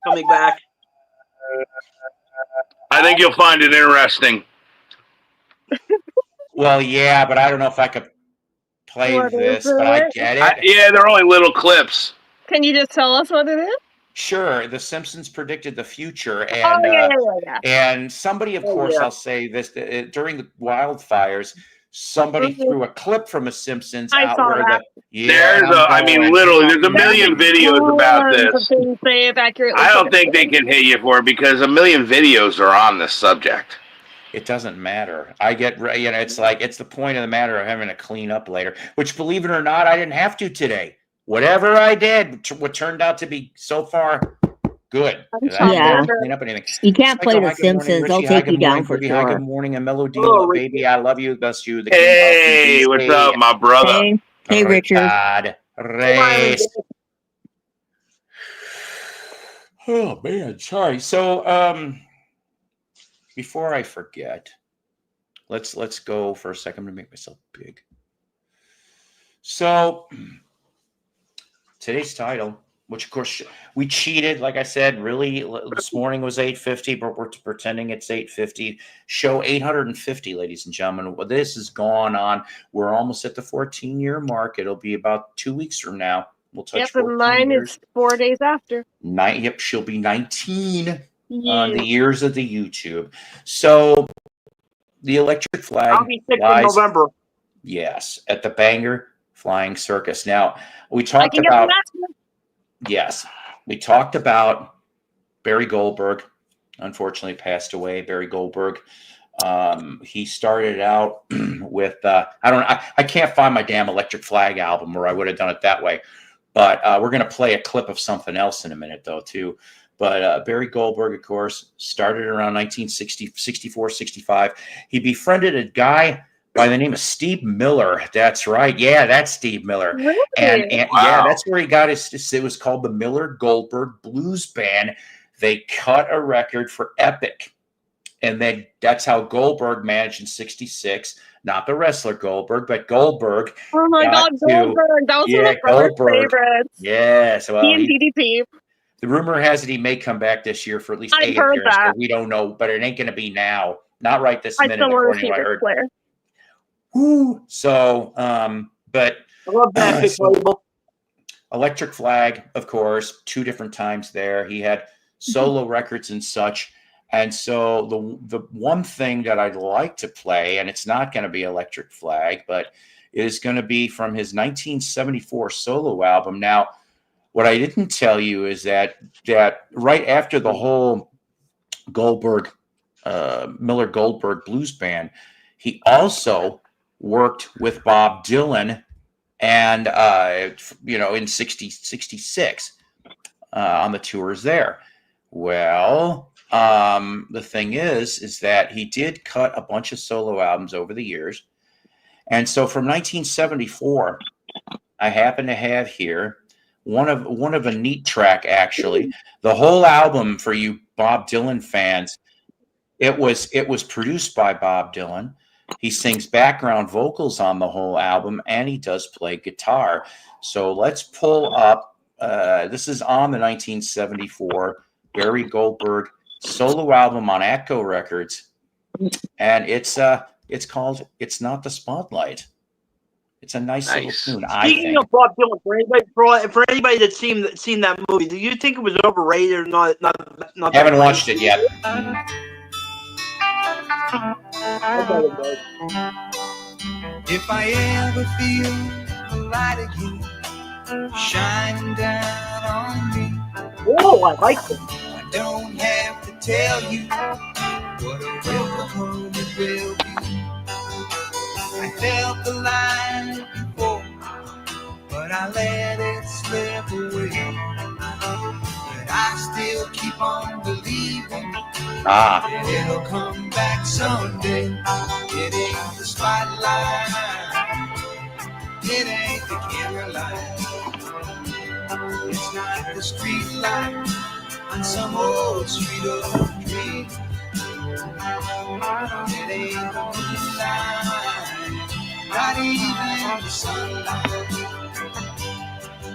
Coming back.
I think you'll find it interesting.
Well, yeah, but I don't know if I could play
What
this,
is
but I
it?
get it.
Yeah, they're only little clips.
Can you just tell us what it is?
Sure, The Simpsons predicted the future,
Oh,
and
yeah.
and somebody, of course,
yeah.
I'll say this during the wildfires, somebody threw a clip from a Simpsons
I
out
saw
where
that.
Literally, there's a million videos about
Tons of
this.
things they have accurately
I don't think
predicted.
they can hit you for it because a million videos are on this subject.
It doesn't matter. I get, it's like, it's the point of the matter of having to clean up later, which, believe it or not, I didn't have to today. Whatever I did, what turned out to be so far good. I didn't have to clean up anything.
You can't play
Psycho,
The Simpsons. They'll take you down for
Ruby, hi,
sure.
good morning, and Melody,
Hello,
baby, I love you, best you. The
Hey, what's up, my brother?
Hey, Richard.
Race. Oh man, sorry. So, before I forget, let's go for a second to make myself big. So, today's title, which of course we cheated, like I said, really this morning was 850, but we're pretending it's 850. Show 850, ladies and gentlemen. Well, this has gone on. We're almost at the 14-year mark. It'll be about 2 weeks from now. We'll touch 14
and mine
years.
is 4 days after.
Yep, she'll be 19 on the years of the YouTube. So the electric flag
I'll be 6 in November.
Yes, at the Bangor Flying Circus. Now, we talked about we talked about Barry Goldberg. Unfortunately, passed away. Barry Goldberg. He started out with I can't find my damn Electric Flag album, or I would have done it that way. But we're going to play a clip of something else in a minute, though, too. But Barry Goldberg, of course, started around 1960, 64, 65. He befriended a guy by the name of Steve Miller. That's right. Yeah, that's Steve Miller.
Really?
And yeah, that's where he got his, it was called the Miller Goldberg Blues Band. They cut a record for Epic. And then that's how Goldberg managed in 66. Not the wrestler Goldberg, but Goldberg.
Oh my God, Goldberg. That was one of my brother's favorites.
Yes. Well,
he and DDP.
The rumor has it he may come back this year for at least 8
heard
appearances.
that.
We don't know, but it ain't going to be now. Not right this minute,
still want to
according
see
to what I
this
heard.
player.
Woo. So, but
I love that big label.
Electric Flag, of course, 2 different times there. He had solo records and such. And so the one thing that I'd like to play, and it's not going to be Electric Flag, but it is going to be from his 1974 solo album. Now, what I didn't tell you is that right after the whole Goldberg, Miller Goldberg Blues Band, he also worked with Bob Dylan and, in 66 on the tours there. Well, the thing is that he did cut a bunch of solo albums over the years. And so from 1974, I happen to have here one of a neat track, actually. The whole album, for you Bob Dylan fans, it was produced by Bob Dylan. He sings background vocals on the whole album, and he does play guitar. So let's pull up. This is on the 1974 Barry Goldberg solo album on Atco Records, and it's called "It's Not the Spotlight." It's a nice little tune.
Speaking of Bob Dylan, for anybody that's seen that movie, do you think it was overrated or not? Not
haven't watched it yet.
If I ever feel the light again shining down on me,
oh, I like it.
I don't have to tell you what a welcome home it will be. I felt the light before, but I let it slip away. But I still keep on believing that it'll come back someday. It ain't the spotlight, it ain't the camera light, it's not the street light on some old street of dreams. It ain't the moonlight, not even the sunlight,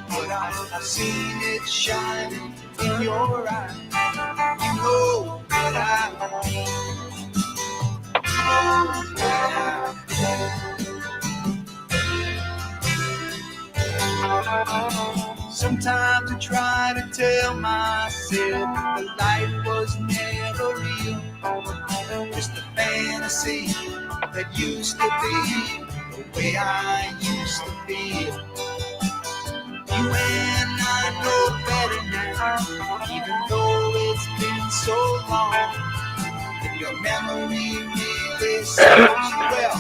but I've seen it shining in your eyes. You know what I mean. You know what I mean. Sometimes I try to tell myself that life was never real, just a fantasy that used to be the way I used to feel. You and I know better now, even though it's been so long. If your memory really serves you well,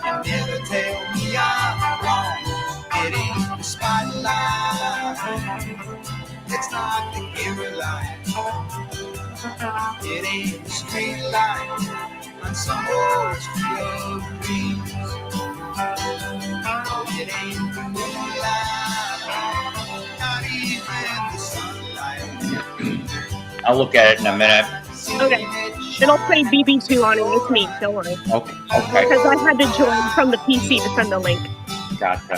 you never tell me I'm wrong. It ain't the spotlight, it's not the camera light, it ain't the street light on some old street dreams. It ain't the moonlight, not even the sunlight.
I'll look at it in a minute.
Okay. It'll say BB2 on it. It's me. Don't worry.
Okay.
Because I had to join from the PC to send the link.
Gotcha.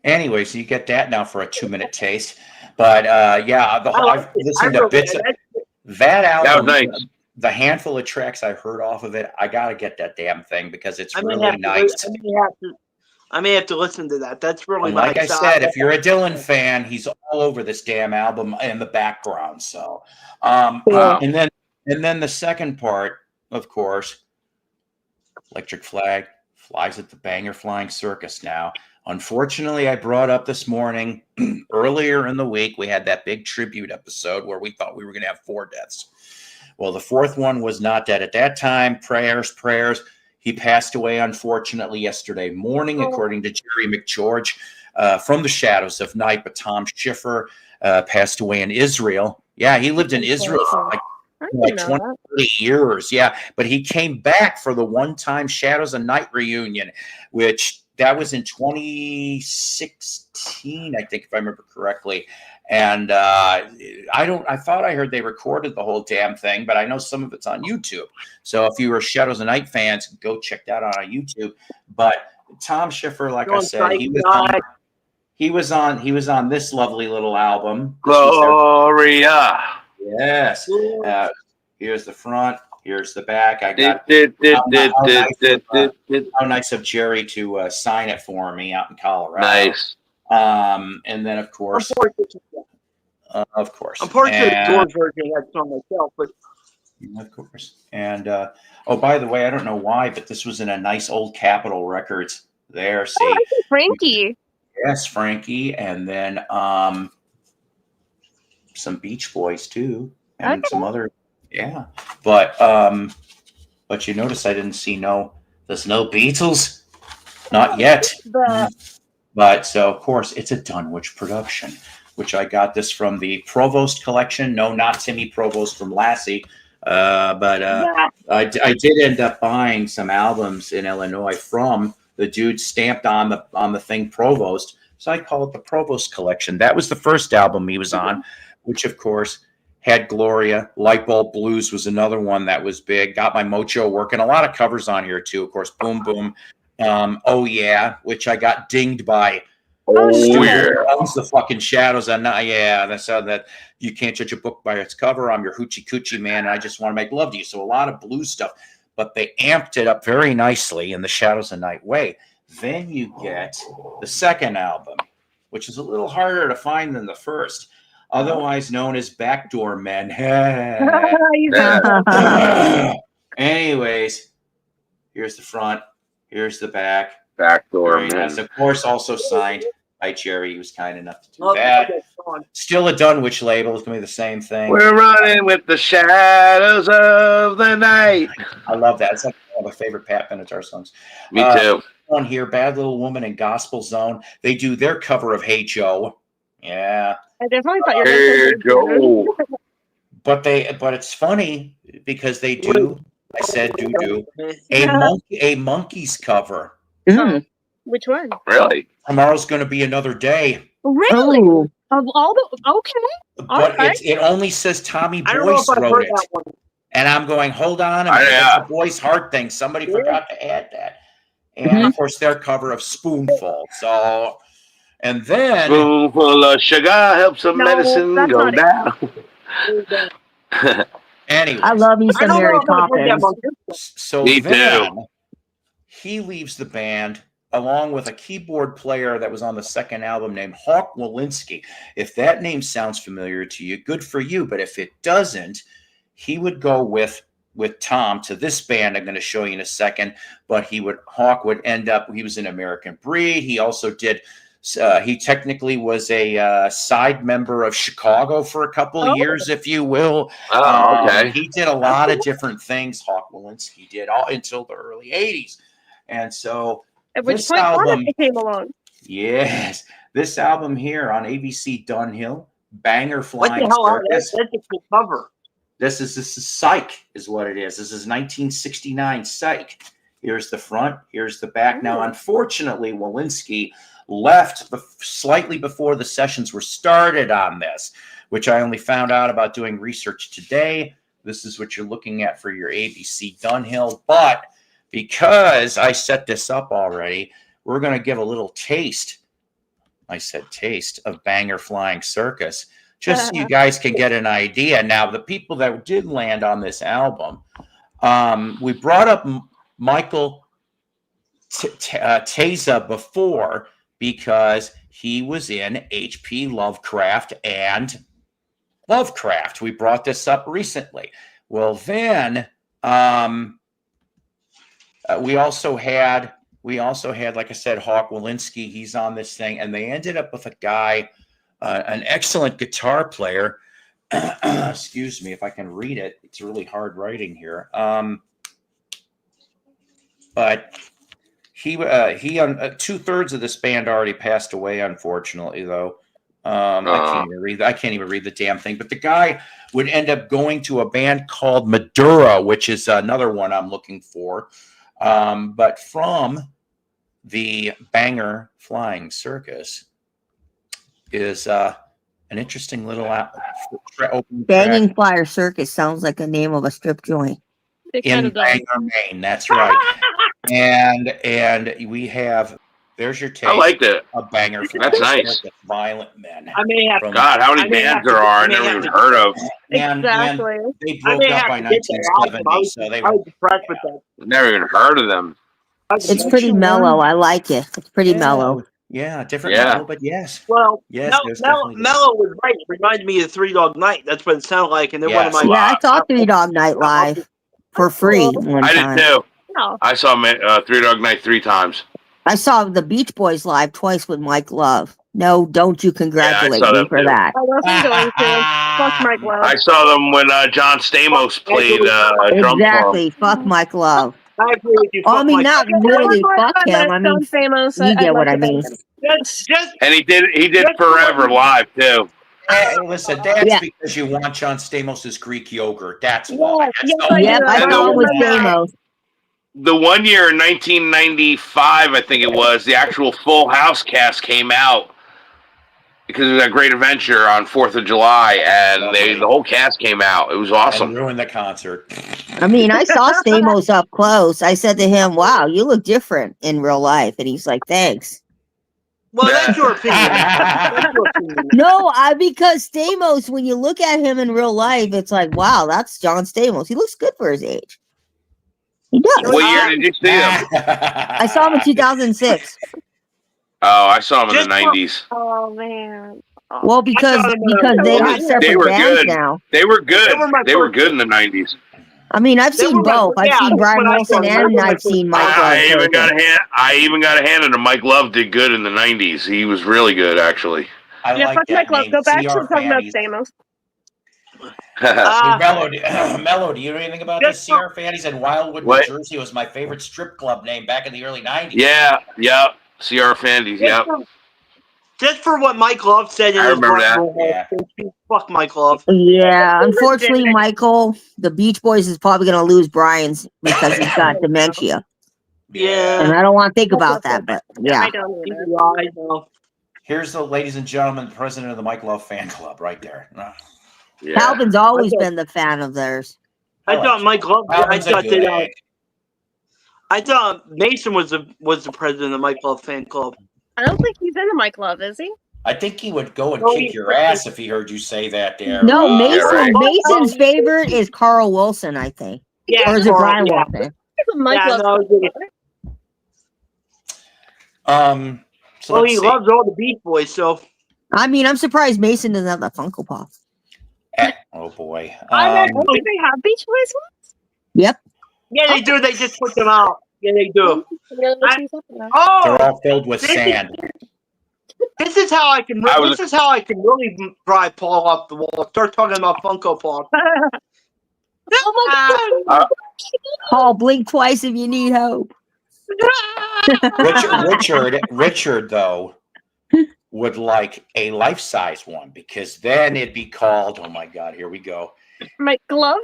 Anyway, so you get that now for a 2-minute taste. But yeah, I've listened to bits of that album.
That was nice.
The handful of tracks I heard off of it, I gotta get that damn thing because it's really nice.
I may have to listen to that. That's really
nice. Like I said, if you're a Dylan fan, he's all over this damn album in the background. So, and then the second part, of course, Electric Flag flies at the Bangor Flying Circus now. Unfortunately, I brought up this morning, earlier in the week, we had that big tribute episode where we thought we were going to have 4 deaths. Well, the 4th one was not dead at that time. Prayers. He passed away, unfortunately, yesterday morning, according to Jerry McGeorge, from the shadows of night. But Tom Schiffer passed away in Israel. Yeah, he lived in Israel for like 20, 30 years. Yeah, but he came back for the one-time Shadows of Night reunion, which that was in 2016, I think, if I remember correctly. And I thought I heard they recorded the whole damn thing, but I know some of it's on YouTube. So if you were Shadows of Night fans, go check that out on YouTube. But Tom Schiffer, like I said, he was on this lovely little album.
Gloria.
Yes. Here's the front. Here's the back. I got how nice of Jerry to sign it for me out in Colorado.
Nice.
And then of course,
unfortunately, George version had some myself, but
of course. And oh, by the way, I don't know why, but this was in a nice old Capitol Records. There, see,
Frankie.
Yes, Frankie, and then some Beach Boys too, and some other, yeah. But you notice I didn't see there's no Beatles, not yet. But so, of course, it's a Dunwich production, which I got this from the Provost collection. No, not Timmy Provost from Lassie. But I did end up buying some albums in Illinois from the dude stamped on the thing Provost. So I call it the Provost collection. That was the first album he was on, which, of course, had Gloria. Lightbulb Blues was another one that was big. Got My Mojo Working. A lot of covers on here, too. Of course, Boom Boom. Oh yeah, which I got dinged by. Owns the fucking Shadows. And that's how that you can't judge a book by its cover. I'm your hoochie coochie man, and I just want to make love to you. So a lot of blues stuff, but they amped it up very nicely in the Shadows of Night way. Then you get the second album, which is a little harder to find than the first, otherwise known as Backdoor Men. Anyways, here's the front. Here's the back.
Backdoor Man.
Nice. Of course, also signed by Jerry. He was kind enough to do that. Still a Dunwich label. It's going to be the same thing.
We're running with the shadows of the night.
I love that. It's like one of my favorite Pat Benatar songs.
Me too.
On here, Bad Little Woman and Gospel Zone. They do their cover of Hey Joe. Yeah.
I definitely thought you were
Hey Joe.
But it's funny because they do. I said do a Monkeys cover.
Which one?
Really?
Tomorrow's going to be another day.
Really? Of all the
but it only says Tommy Boyce wrote it, and I'm going, hold on, it's a Boyce Heart thing. Somebody forgot to add that, and of course their cover of Spoonful. So, and then
Spoonful of sugar helps some medicine go down.
Anyway,
I love me some Mary Poppins.
So then, he leaves the band along with a keyboard player that was on the second album named Hawk Walensky. If that name sounds familiar to you, good for you. But if it doesn't, he would go with Tom to this band I'm going to show you in a second. But Hawk would end up, he was an American Breed. He also did, he technically was a side member of Chicago for a couple of years, if you will.
Oh, okay.
He did a lot of different things, Hawk Walensky did, all until the early 80s. And so
at which
this
point
album
came along.
Yes, this album here on ABC Dunhill, Banger
What
Flying
the hell?
Circus.
That's a cool cover.
This is Psych, is what it is. This is 1969 Psych. Here's the front. Here's the back. Now, unfortunately, Walensky left slightly before the sessions were started on this, which I only found out about doing research today. This is what you're looking at for your ABC Dunhill. But because I set this up already, we're going to give a little taste. I said taste of Banger Flying Circus, just so you guys can get an idea. Now, the people that did land on this album, we brought up Michael Teza before because he was in H.P. Lovecraft and Lovecraft. We brought this up recently. Well, then we also had, like I said, Hawk Walensky. He's on this thing, and they ended up with a guy, an excellent guitar player. Excuse me if I can read it. It's really hard writing here. But he 2/3 of this band already passed away, unfortunately, though. I can't even read the damn thing. But the guy would end up going to a band called Madura, which is another one I'm looking for. But from the Banger Flying Circus is an interesting little
Banging Flyer Circus sounds like the name of a strip joint
in Bangor, Maine. That's right. and we have. There's your taste.
I liked it.
A Banger.
That's nice.
Violent Men.
I may have.
God, how many bands there are I never even heard of.
Exactly.
And they broke up by 1970, so they
I
were
was impressed with that.
Never even heard of them.
It's pretty mellow. I like it. It's pretty mellow.
Yeah, different mellow, but yes.
Well,
yes,
Mellow was right. It reminded me of Three Dog Night. That's what it sounded like. And they're one of my.
Yeah, I saw Three Dog Night live for free one time.
I did too. No. I saw Three Dog Night 3 times.
I saw the Beach Boys live twice with Mike Love. No, don't you congratulate me for that.
I wasn't going to. Fuck Mike Love.
I saw them when John Stamos played drum.
Exactly. Fuck Mike Love.
I agree with you.
I mean, not really fuck him. I mean,
famous.
You get what I mean.
And he did Forever live too.
Hey, listen, that's because you want John Stamos' Greek yogurt. That's why.
I know it was Stamos.
The one year in 1995, I think it was, the actual Full House cast came out because it was a Great Adventure on 4th of July, and the whole cast came out. It was awesome.
And ruined the concert.
I mean, I saw Stamos up close. I said to him, "Wow, you look different in real life," and he's like, "Thanks."
Well, that's your opinion.
No, because Stamos, when you look at him in real life, it's like, wow, that's John Stamos. He looks good for his age. He does.
What year did you see him?
I saw him in 2006.
Oh, I saw him in the 90s.
Oh, man.
Well, because they have separate bands now.
They were good. They were good in the 90s.
I mean, I've seen both. I've seen Brian Wilson and I've seen Mike Love.
I even got a hand in him. Mike Love did good in the 90s. He was really good, actually.
Fuck Mike Love. Go back to talking about Stamos.
Mello, do you know anything about this? CR Fannies in Wildwood, New Jersey was my favorite strip club name back in the early 90s.
Yeah. CR Fannies,
Just for what Mike Love said.
I remember that.
Fuck Mike Love.
Yeah, unfortunately, Michael, the Beach Boys is probably going to lose Brian's because he's got dementia.
Yeah.
And I don't want to think about that, but yeah.
I don't either.
Here's the, ladies and gentlemen, the president of the Mike Love fan club right there.
Yeah.
Calvin's always been the fan of theirs.
I thought Mike Love. I thought Mason was the president of Mike Love fan club.
I don't think he's into Mike Love, is he?
I think he would go and kick your ass if he heard you say that there.
No, Mason's favorite is Carl Wilson, I think.
Yeah.
Or is it Brian Wilson?
Mike Love.
So
he loves all the Beach Boys, so.
I mean, I'm surprised Mason doesn't have that Funko Pop.
Oh boy.
I don't think they have Beach Boys ones.
Yep.
Yeah, they do. They just put them out. Yeah, they do.
They're all filled with sand.
This is how I can. This is how I can really drive Paul up the wall. Start talking about Funko Pop.
Oh my god!
Paul, blink twice if you need hope.
Richard, though, would like a life-size one because then it'd be called. Oh my God! Here we go.
My glove.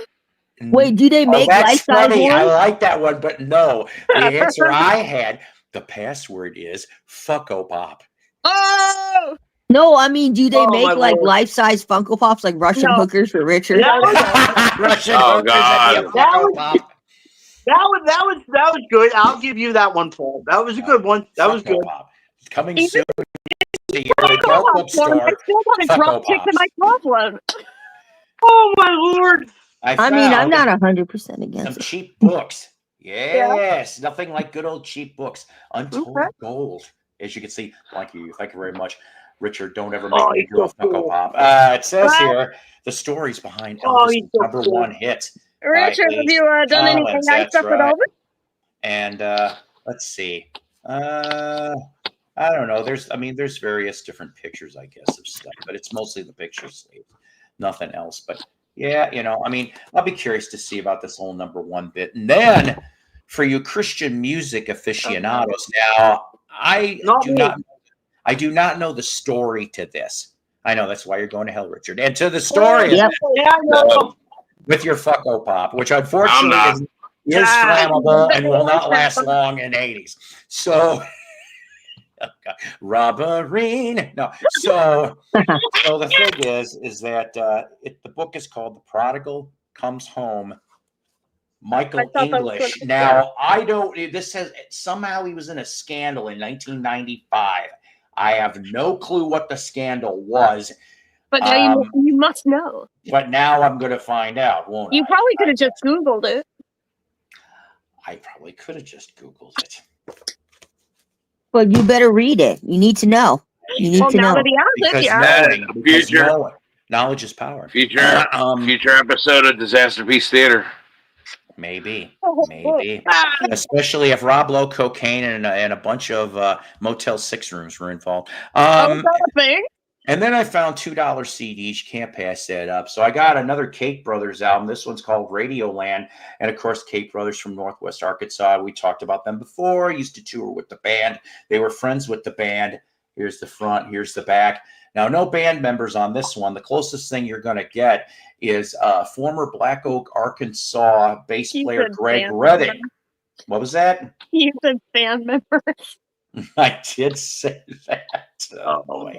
Wait, do they make
that's
life-size
funny.
ones?
I like that one, but no. The answer I had. The password is Funko Pop.
Oh.
No, I mean, do they make like life-size Funko Pops, like Russian hookers for Richard?
Russian
hookers. God.
That was good. I'll give you that one, Paul. That was a good one. That was good.
Pop. Coming soon to your adult bookstore.
I still want to drop kick the Mike one.
Oh my lord!
I mean, I'm not 100% against
some
it.
cheap books. Yes, nothing like good old cheap books. Untold Gold, as you can see. Thank you very much, Richard. Don't ever make me do a Funko Pop. It says here the stories behind Elvis' #1 hits.
Richard, have you done anything nice stuff with Elvis?
And let's see. I don't know. There's various different pictures, I guess, of stuff, but it's mostly the picture sleeve, nothing else. But yeah, I'll be curious to see about this whole #1 bit. And then for you Christian music aficionados, now I do not know the story to this. I know that's why you're going to hell, Richard. And to the story with your Funko Pop, which unfortunately is flammable and will not last long in 80s. So Robberine. No. So the thing is that the book is called The Prodigal Comes Home. Michael English. Now, this says somehow he was in a scandal in 1995. I have no clue what the scandal was.
But now you must know.
But now I'm going to find out, won't I?
You probably could have just Googled it.
I probably could have just Googled it.
But you better read it. You need to know. You need to know.
Because knowledge is power.
Future episode of Disaster Piece Theater.
Maybe. Especially if Rob Lowe, cocaine, and a bunch of Motel 6 rooms were involved. And then I found $2 CDs. You can't pass that up. So I got another Cake Brothers album. This one's called Radioland. And of course, Cake Brothers from Northwest Arkansas. We talked about them before. Used to tour with the band. They were friends with the band. Here's the front. Here's the back. Now, no band members on this one. The closest thing you're going to get is former Black Oak, Arkansas bass player Greg Reddick. What was that?
You said band members.
I did say that. Oh boy.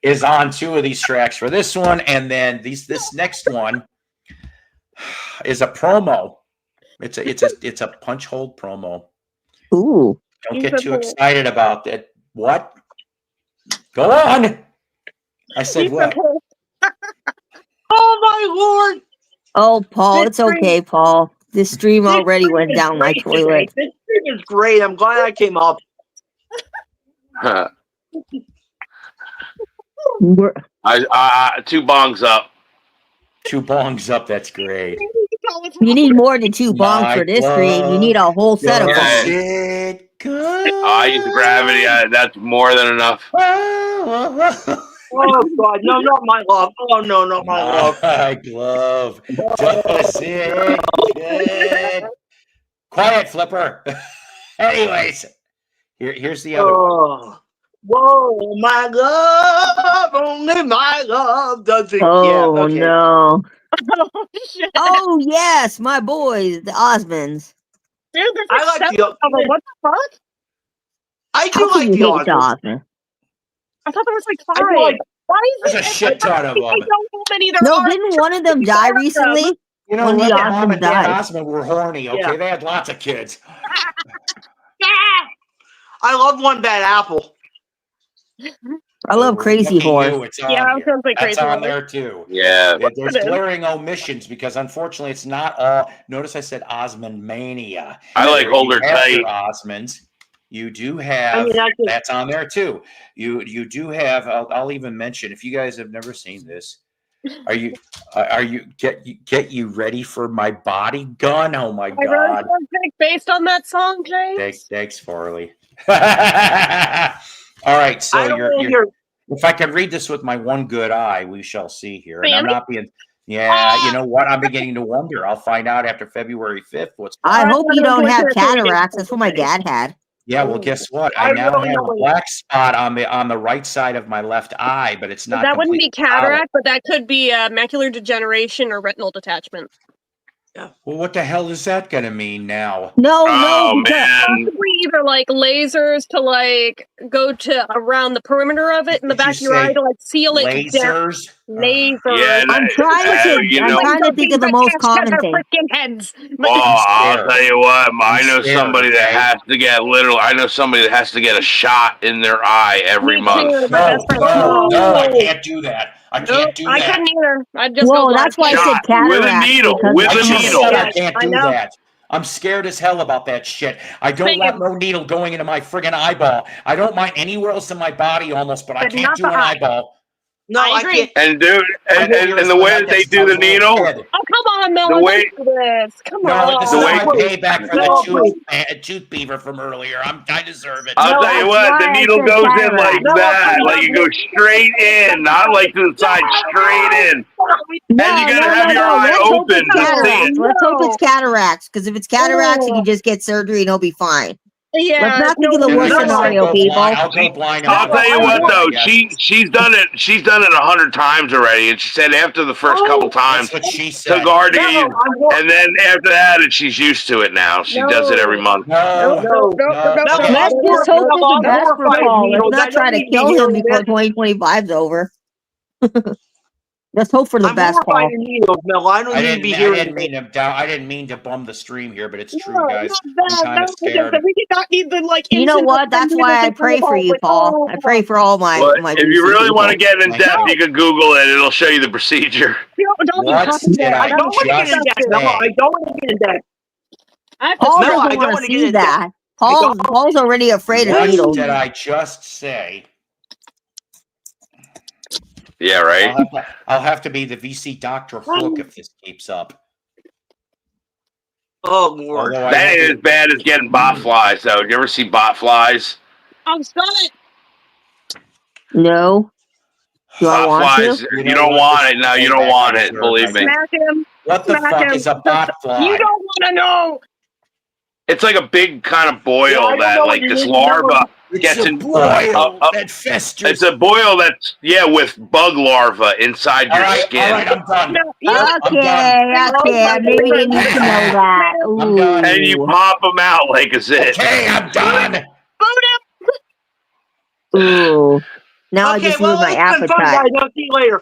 Is on 2 of these tracks for this one, and then this next one is a promo. It's a punch hold promo.
Ooh.
Don't get too excited about that. What? Go on. I said what?
Oh my lord.
Oh, Paul, it's okay, Paul. This stream already went down my toilet.
This stream is great. I'm glad I came up.
2 bongs up.
2 bongs up. That's great.
You need more than 2 bongs for this stream. You need a whole set of bongs.
I use gravity. That's more than enough.
Oh God, no, not my love. Oh no, not my love.
My glove does it good. Quiet, Flipper. Anyways, here's the other one.
Whoa, my love, only my love does it.
Oh no. Oh shit. Oh yes, my boys, the Osmonds.
Dude, I like the what the fuck?
I do like the Osmonds.
I thought there was like 5. Why is
There's a shit ton of them.
I don't know how many there
are.
No,
didn't one of them die recently?
You know, the Mom and Dad Osmond were horny, okay? Yeah. They had lots of kids.
I love One Bad Apple.
I love Crazy Horse.
Yeah, I was going to say Crazy Horse.
That's on there too.
Yeah.
There's glaring omissions because unfortunately it's not all. Notice I said Osmond Mania.
I like Older Tight.
Osmonds. You do have that's on there too. You do have. I'll even mention if you guys have never seen this. Are you get you ready for my body gun? Oh my God!
Based on that song, James.
Thanks, Farley. All right, so you're. If I can read this with my one good eye, we shall see here. And I'm not being. Yeah, you know what? I'm beginning to wonder. I'll find out after February 5th what's.
I hope you don't have cataracts. That's what my dad had.
Yeah, well, guess what? I now have a black spot on the right side of my left eye, but it's not.
That wouldn't be cataract, but that could be macular degeneration or retinal detachment.
Yeah. Well, what the hell is that going to mean now?
No,
possibly either like lasers to like go to around the perimeter of it in the back of your eye to like seal it.
Lasers.
Lasers.
Yeah,
I'm trying to think of the most common thing.
Heads.
I'll tell you what. I know somebody that has to get I know somebody that has to get a shot in their eye every month.
No, I can't do that. I can't do that.
I couldn't either. I'd just
go that's why I said cataract.
With a needle. With a needle.
I can't do that. I'm scared as hell about that shit. I don't want no needle going into my friggin' eyeball. I don't mind anywhere else in my body almost, but I can't do an eyeball.
No, I agree.
And dude, and the way that they do the needle.
Oh, come on, Mel. Come on.
This is my payback for the tooth beaver from earlier. I deserve it.
I'll tell you what, the needle goes in like that. Like you go straight in, not like to the side, straight in. And you gotta have your eye open to see it.
Let's hope it's cataracts, because if it's cataracts, you can just get surgery and he'll be fine.
Yeah,
let's not think of the worst scenario, people.
I'll tell you what, though, she's done it. She's done it 100 times already, and she said after the first couple times,
that's what she said.
took Artie, and then after that, she's used to it now. She does it every month.
Let's just hope it's the best for Paul. Let's not try to kill him before 2025 is over. Let's hope for the best, Paul.
I didn't mean to bum the stream here, but it's true, guys. I'm kind of scared.
We did not need the
You know what? That's why I pray for you, Paul. I pray for all my.
If you really want to get in depth, you can Google it. It'll show you the procedure.
What did I
don't want to get in depth. No, I don't want to get in depth.
Paul doesn't want to see that. Paul's already afraid of needles.
What did I just say?
Yeah, right.
I'll have to be the VC Dr. Hook if this keeps up.
Oh, Lord.
That ain't as bad as getting bot flies, though. You ever see bot flies?
I'm sorry.
No. Do I want
flies,
to?
You don't want it. No, you don't want it. Believe me.
What the fuck is a bot fly?
You don't want to know.
It's like a big kind of boil that, like, this larva gets in.
That festers.
It's a boil that's, with bug larva inside your skin.
All right, I'm done.
Okay, I maybe didn't need to know that.
I'm done.
And you pop them out like a zit.
Okay, I'm done.
Ooh. Now I just lose my appetite.
I'll see you later.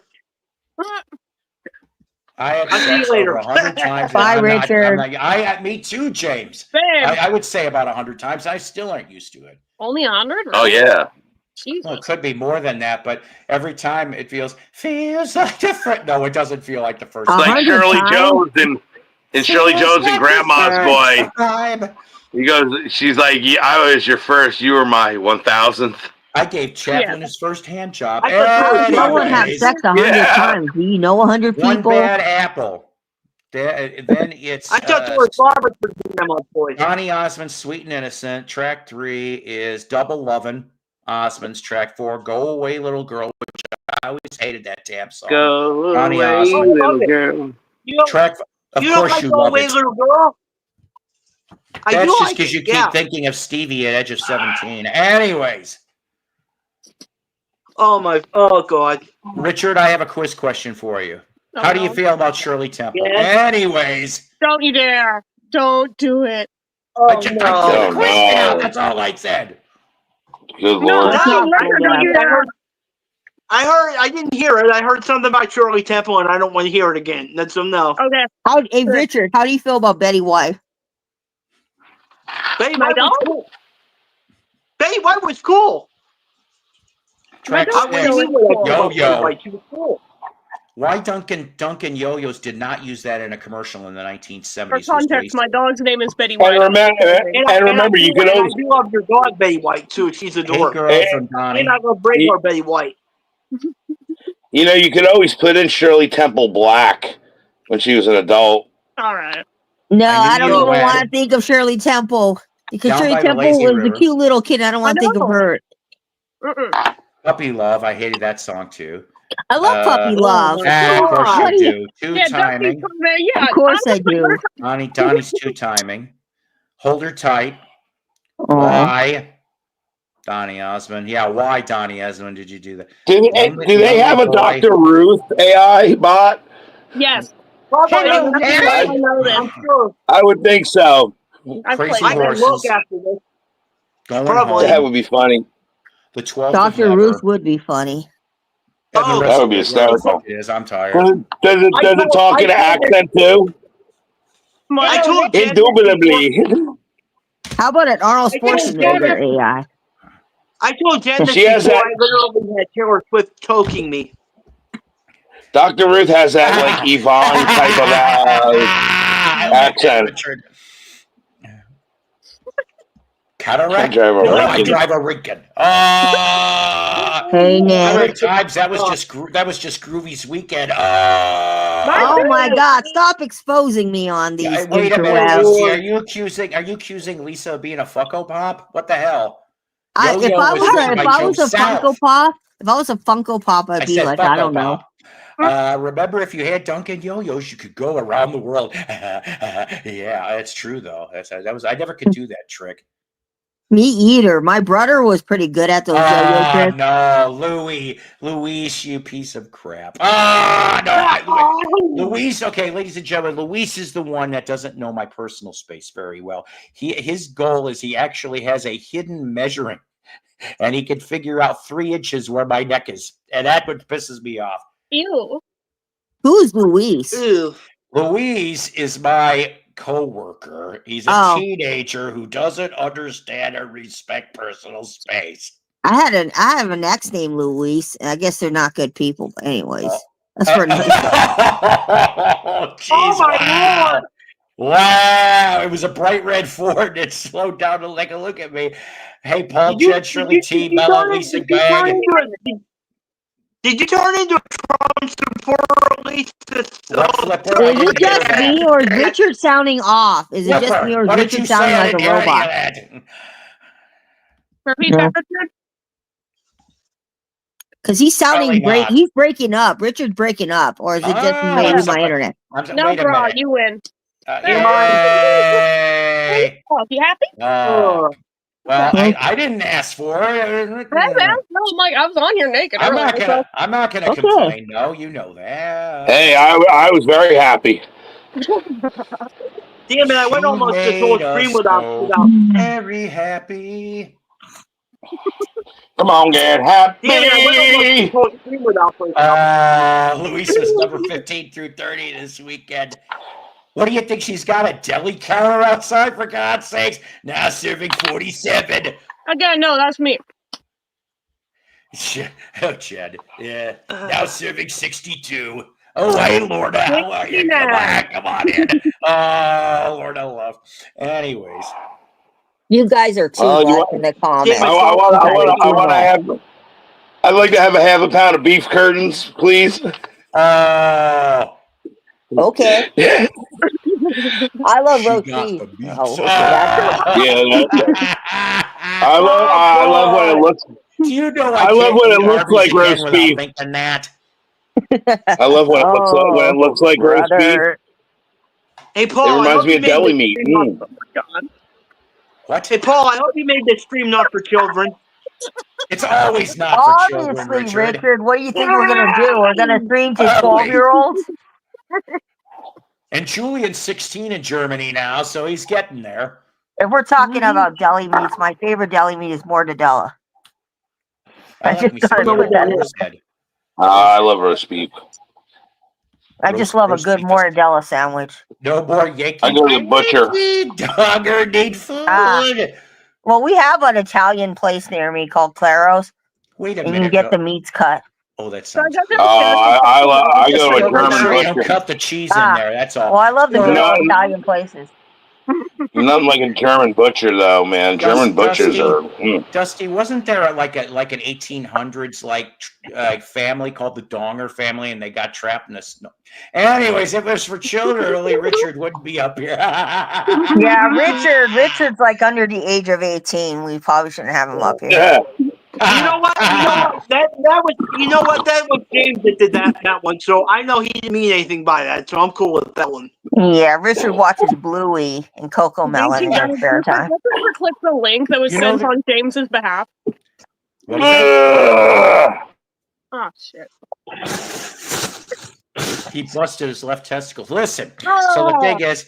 I have sex over 100 times.
Bye, Richard.
Me too, James.
Babe.
I would say about 100 times. I still aren't used to it.
Only 100? Really?
Oh, yeah.
Well, it could be more than that, but every time it feels like different. No, it doesn't feel like the first time.
Like Shirley Jones and Shirley Jones and Grandma's Boy. He goes, she's like, I was your first, you were my 1000th.
I gave Chaplin his first hand job.
No one had sex 100 times. Do you know 100 people?
One bad apple. Then it's.
I thought there was Robert for Grandma's Boy.
Donny Osmond's Sweet and Innocent. Track 3 is Double Lovin'. Osmond's track 4, Go Away Little Girl, which I always hated that damn song.
Go
Donny
away,
Osmond.
little girl.
Track, of course you
Go
love
Away
it.
Little Girl?
That's just because you keep thinking of Stevie at Edge of 17. Anyways.
Oh God.
Richard, I have a quiz question for you. How do you feel about Shirley Temple?
Yes.
Anyways.
Don't you dare. Don't do it.
I took the quiz down. That's all I said.
Good Lord.
I didn't hear it. I heard something about Shirley Temple, and I don't want to hear it again. That's no.
Okay.
Hey, Richard, how do you feel about Betty White?
Betty White was cool. Betty White was cool.
Track
Yo.
She was cool. Why Duncan Yo-Yos did not use that in a commercial in the 1970s?
For context, my dog's name is Betty
And
White.
remember, you can
I
always
do love your dog, Betty White, too. She's
Hey
adorable.
girl from Donnie.
You're not going to bring her Betty White.
You know, you could always put in Shirley Temple Black when she was an adult.
All right.
No,
I
I don't
knew you
even
had
want to
it.
think of Shirley Temple because
Down
Shirley
by the
Temple
lazy
was the
river.
cute little kid. I don't want to think of
know.
her.
Mm-mm.
Puppy Love. I hated that song too.
I love Puppy Love.
Of course
God.
you do. Two
Yeah,
timing.
Yeah,
Of course I do.
Donnie's two timing. Hold Her Tight.
Aw.
Why? Donnie Osmond. Yeah, why Donnie Osmond did you do that?
Do they have a
Boy.
Dr. Ruth AI bot?
Yes.
Hello, Harry.
I know this.
I'm sure.
I would think so.
I've
Crazy
played
I can
Horses.
look after this.
Going
Probably.
That
home.
would be funny.
The 12th of
Dr.
November.
Ruth would be funny.
And the
Oh,
rest
that would
of
be
it, whatever the
hysterical.
fuck it is. I'm tired.
Does it talk in accent too?
I told Jen
Indubitably.
How about an Arnold
I told
Schwarzenegger AI?
I told Jen this
She has
before.
that-
I literally had Taylor Swift choking me.
Dr. Ruth has that like Yvonne type of accent.
Richard. Cataract?
I drive a
No, I
Lincoln.
drive a Lincoln.
Hey,
How
Nan.
many times? That was just Groovy's weekend.
Oh my God! Stop exposing me on these
Yeah, wait a minute,
interwebs.
Lucy. Are you accusing Lisa of being a fucko pop? What the hell?
If I was a Funko Pop, I'd be like, I don't know.
Remember, if you had Duncan Yo-Yos, you could go around the world. Yeah, it's true though. I never could do that trick.
Me either. My brother was pretty good at those yo-yo tricks.
No, Luis, you piece of crap. Luis. Okay, ladies and gentlemen, Luis is the one that doesn't know my personal space very well. His goal is he actually has a hidden measuring, and he can figure out 3 inches where my neck is, and that what pisses me off.
Ew.
Who's Luis?
Ew.
Luis is my co-worker. He's a teenager who doesn't understand or respect personal space.
I have an ex named Luis. I guess they're not good people, but anyways, that's for another.
Oh, geez,
my Lord!
Wow, it was a bright red Ford. It slowed down to take a look at me. Hey, Paul, Jed, Shirley T, Mello, Lisa Gag.
Did you turn into a Trump supporter, Lisa?
Is it just me, or is Richard sounding off? Is it just me, or is Richard sounding like a robot?
Repeat that, Richard.
Because he's sounding great. He's breaking up. Richard's breaking up, or is it just maybe my internet?
No, bro, you win.
Yay!
Oh, you happy?
Well, I didn't ask for it.
No, I was on here naked.
I'm not gonna complain. No, you know that.
Hey, I was very happy.
Damn it! I went almost this whole stream without.
Very happy.
Come on, get happy.
Damn it! I went almost this whole stream without.
Luis is number 15 through 30 this weekend. What do you think? She's got a deli counter outside, for God's sakes? Now serving 47.
Again, no, that's me.
Oh, Chad. Yeah. Now serving 62. Oh, hey, Lorna. How are you? Come on in. Oh, Lorna love. Anyways.
You guys are too much in the comments.
I'd like to have a half a pound of beef curtains, please.
Okay. I love roast beef.
I love when it looks.
You know,
I love when it looks like roast beef.
That.
I love when it looks like roast beef.
Hey, Paul.
It reminds me of deli meat.
What?
Hey, Paul. I hope you made this stream not for children.
It's always not for children,
Obviously, Richard. What do you think we're gonna do? We're gonna stream to 12-year-olds?
And Julian's 16 in Germany now, so he's getting there.
If we're talking about deli meats, my favorite deli meat is mortadella.
I
love roast beef.
I just love a good mortadella sandwich.
No more Yankee.
I go to the butcher.
Dogger need food.
Well, we have an Italian place near me called Claro's.
Wait a
minute.
minute.
You can get the meats cut.
Oh, that
So I
sounds
got
good.
them
I go to a
Silver
German
tray, don't
butcher.
cut the cheese in there. That's all.
Well, I love the good
No.
old Italian places.
Nothing like a German butcher, though, man. German butchers are.
Dusty, wasn't there like an 1800s family called the Donger family, and they got trapped in the snow? Anyways, if it was for children, only Richard wouldn't be up here.
Yeah, Richard's like under the age of 18. We probably shouldn't have him up here.
Yeah.
You know what? That was. You know what? That was James that did that one. So I know he didn't mean anything by that. So I'm cool with that one.
Yeah, Richard watches Bluey and Coco Melon in their spare time.
Let's ever click the link that was sent on James's behalf.
What was that?
Oh shit.
He busted his left testicle. Listen, so the thing is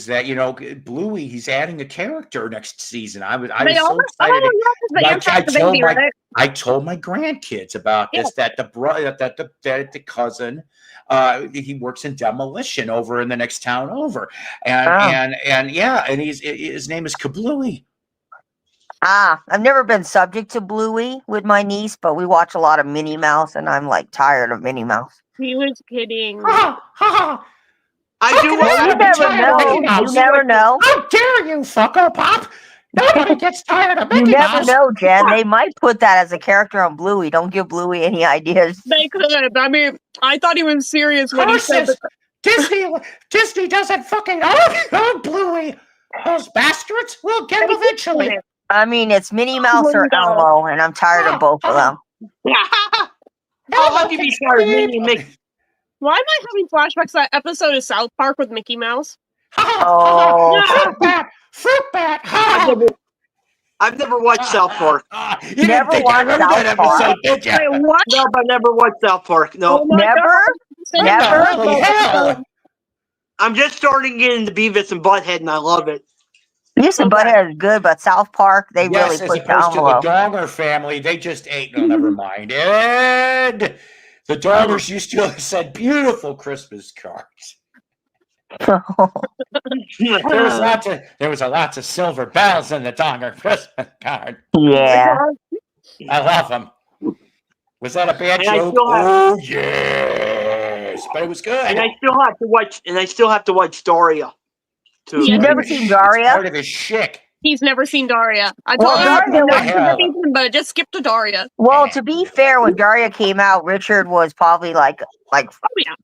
that Bluey, he's adding a character next season. I was so excited. I told my grandkids about this. That the cousin, he works in demolition over in the next town over, and his name is Kablooey.
I've never been subject to Bluey with my niece, but we watch a lot of Minnie Mouse, and I'm like tired of Minnie Mouse.
He was kidding.
I do.
You never know. You never know.
How dare you, Funko Pop? Nobody gets tired of Mickey
You never
Mouse.
know, Jen. They might put that as a character on Bluey. Don't give Bluey any ideas.
They could. I mean, I thought he was serious when he said that.
Disney doesn't fucking own Bluey. Those bastards will get him eventually.
I mean, it's Minnie Mouse or Elmo, and I'm tired of both of them.
How can you be tired of Minnie and Mickey?
Why am I having flashbacks to that episode of South Park with Mickey Mouse?
Oh,
Fruit bat.
I've never watched South Park.
You
never watched South Park?
Did you?
Wait, what?
No, I never watched South Park. No,
Oh my
never?
God.
Never?
Holy hell.
I'm just starting to get into Beavis and Butthead, and I love it.
Beavis and Butthead is good, but South Park, they really
As
put
opposed
down
to the
low.
Donger family, they just ate. No, never mind. And the Dongers used to send beautiful Christmas cards. There was a lots of silver bells in the Donger Christmas card.
Yeah.
I love them. Was that a bad
And I
joke?
still have-
Oh yes, but it was good.
And I still have to watch Daria. Too.
You've never seen
It's
Daria?
part of his shtick.
He's never seen Daria. I
Well,
told
Daria
him
was-
not to see but just skip to Daria.
Well, to be fair, when Daria came out, Richard was probably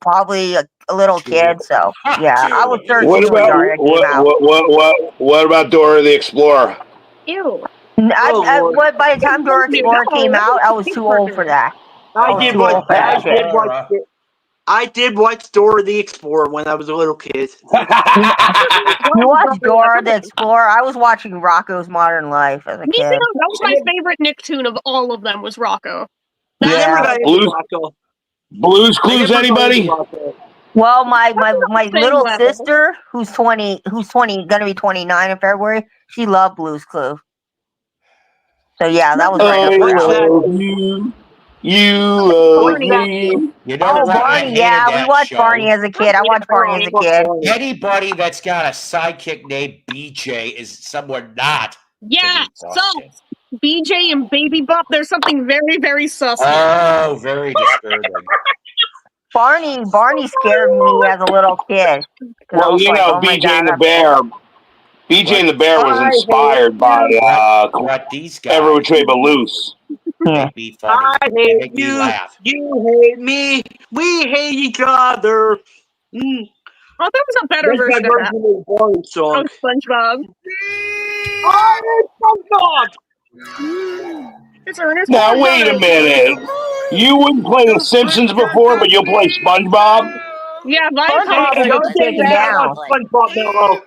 probably a little kid. So yeah, I was 13
What
when
about
Daria came out.
what about Dora the Explorer?
Ew.
By the time Dora the Explorer came out, I was too old for that.
I did watch Dora the Explorer when I was a little kid.
You watched Dora the Explorer? I was watching Rocco's Modern Life as a
Me too.
kid.
That was my favorite Nicktoon of all of them was Rocco.
I never
Yeah.
got into Rocco.
Blues
I
Clues,
never got
anybody?
into Rocco.
Well, my little
level.
sister, who's 20, gonna be 29 in February, she loved Blue's Clues. So yeah, that was right up her alley.
You love
Barney,
me.
You know
Oh,
what? I
Barney,
hated
yeah, we
that
watched
show.
Barney as a kid. I watched Barney as a kid.
Anybody that's got a sidekick named BJ is someone not.
Yeah,
to be
so
trusted.
BJ and Baby Bop, there's something very, very sus.
Oh, very disturbing.
Barney scared me as a little kid. 'Cause I
Well,
was
you
like,
know,
oh my
BJ and
God,
the Bear. BJ and the Bear was inspired by
What these guys
Every Which Way But Loose.
they be funny.
I
They
hate
make me
you.
laugh.
You hate me. We hate each other.
Oh, there was a better
That's my
version of that.
version of the Barney song.
Oh, SpongeBob.
Oh, SpongeBob!
It's Ernest.
Now, wait a minute. You wouldn't play The Simpsons before, but you'll play SpongeBob?
Yeah,
SpongeBob
Viacom.
don't take it down.
SpongeBob Mellow.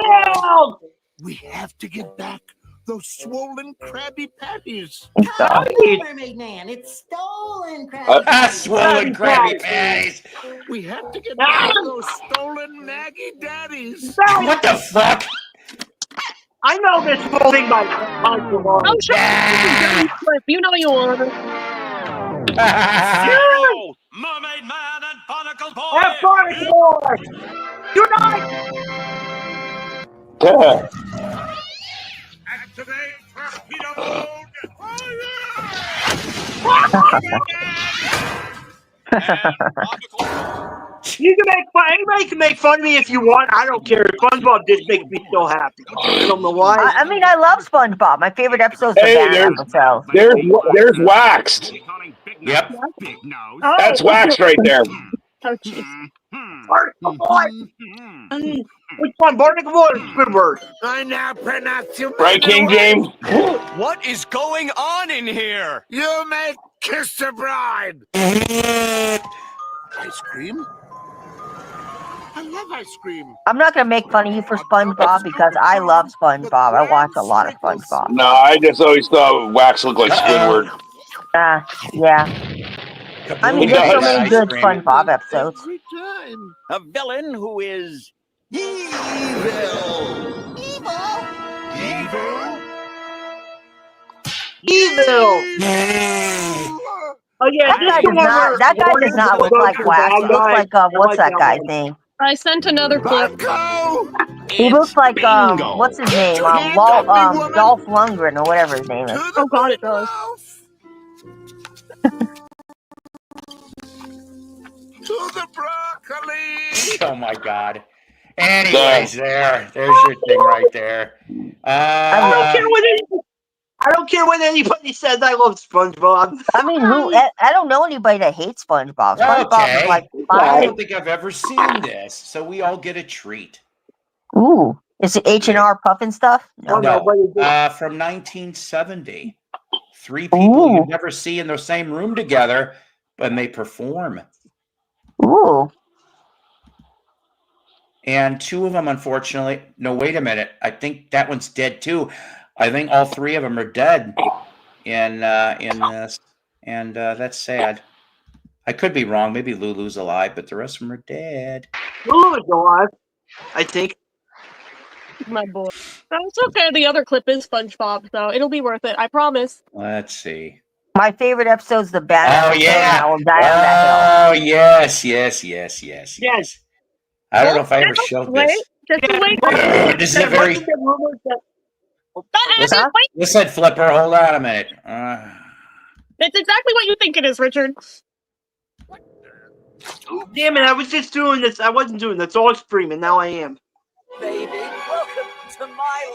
Down!
We have to get back those swollen Krabby Patties.
Mermaid Man, it's stolen
Swollen Krabby Patties.
We have to get back those stolen Naggy Daddies.
What the fuck?
I know this whole thing by heart.
Oh, shut up. You know you want it.
Mermaid Man and Barnacle Boy.
Have fun, boys! Unite!
Activate torpedo mode.
You can make fun. Anybody can make fun of me if you want. I don't care. SpongeBob just makes me so happy. I don't know why.
I mean, I love SpongeBob. My favorite episode is the
Hey,
banana episode.
there's Waxed.
Yep.
Oh.
That's Waxed right there.
Oh, jeez.
Barnacle Boy. Which one? Barnacle Boy or Squidward?
I now pronounce you.
Right, King James?
What is going on in here?
You may kiss the bride. Ice cream? I love ice cream.
I'm not gonna make fun of you for SpongeBob because I love SpongeBob. I watch a lot of SpongeBob.
No, I just always thought Wax looked like Squidward.
Yeah. I mean, there's so many good SpongeBob episodes.
A villain who is
Evil. Oh yeah,
That guy does not look like Wax. He looks like what's that guy's name?
I sent another clip.
He looks like what's his name? Dolph Lundgren or whatever his name is.
Oh god, it does.
To the broccoli.
Oh my god. Anyways, there's your thing right there.
I don't care what anybody says. I love SpongeBob.
I mean, I don't know anybody that hates SpongeBob. SpongeBob is like
I don't think I've ever seen this, so we all get a treat.
Ooh, is it H&R Puffin stuff?
No, from 1970. Three people you never see in the same room together, but they perform.
Ooh.
And two of them, unfortunately, no, wait a minute. I think that one's dead too. I think all three of them are dead in this, and that's sad. I could be wrong. Maybe Lulu's alive, but the rest of them are dead.
Lulu's alive, I think.
My boy. That's okay. The other clip is SpongeBob, so it'll be worth it. I promise.
Let's see.
My favorite episode's the banana.
Oh yeah.
I will die on that
Oh yes. I don't know if I ever showed this.
Just wait.
This is a very. Listen, Flipper. Hold on a minute.
It's exactly what you think it is, Richard.
Damn it! I was just doing this. I wasn't doing this. All streaming. Now I am.
Baby, welcome to my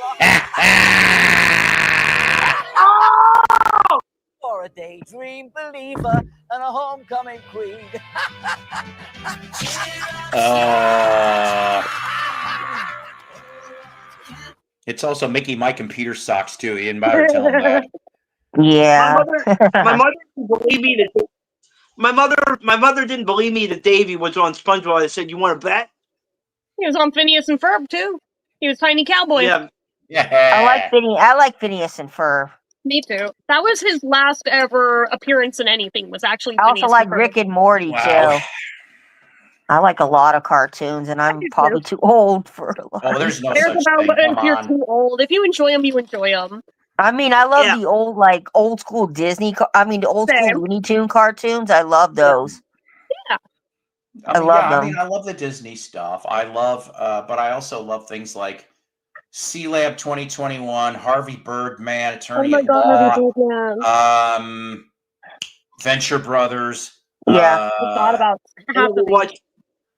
Oh!
For a daydream believer and a homecoming queen.
It's also Mickey, Mike, and Peter socks too. You didn't bother telling that.
Yeah.
My mother didn't believe me that. My mother didn't believe me that Davey was on SpongeBob. I said, "You want to bet?"
He was on Phineas and Ferb too. He was Tiny Cowboy.
Yeah.
I like Phineas and Ferb.
Me too. That was his last ever appearance in anything. Was actually.
I also
Phineas
like
and Ferb.
Rick and Morty too. I like a lot of cartoons, and I'm probably too old for a lot.
Oh, there's no
There's
such
about
thing.
if you're too old. If you enjoy them, you enjoy them.
I mean, I love the old school Disney. The old school Looney Tune cartoons. I love those.
Yeah,
I love them.
I mean, I love the Disney stuff. I love, but I also love things like C Lab 2021, Harvey Birdman, Attorney at Law, Venture Brothers.
I thought about half of these.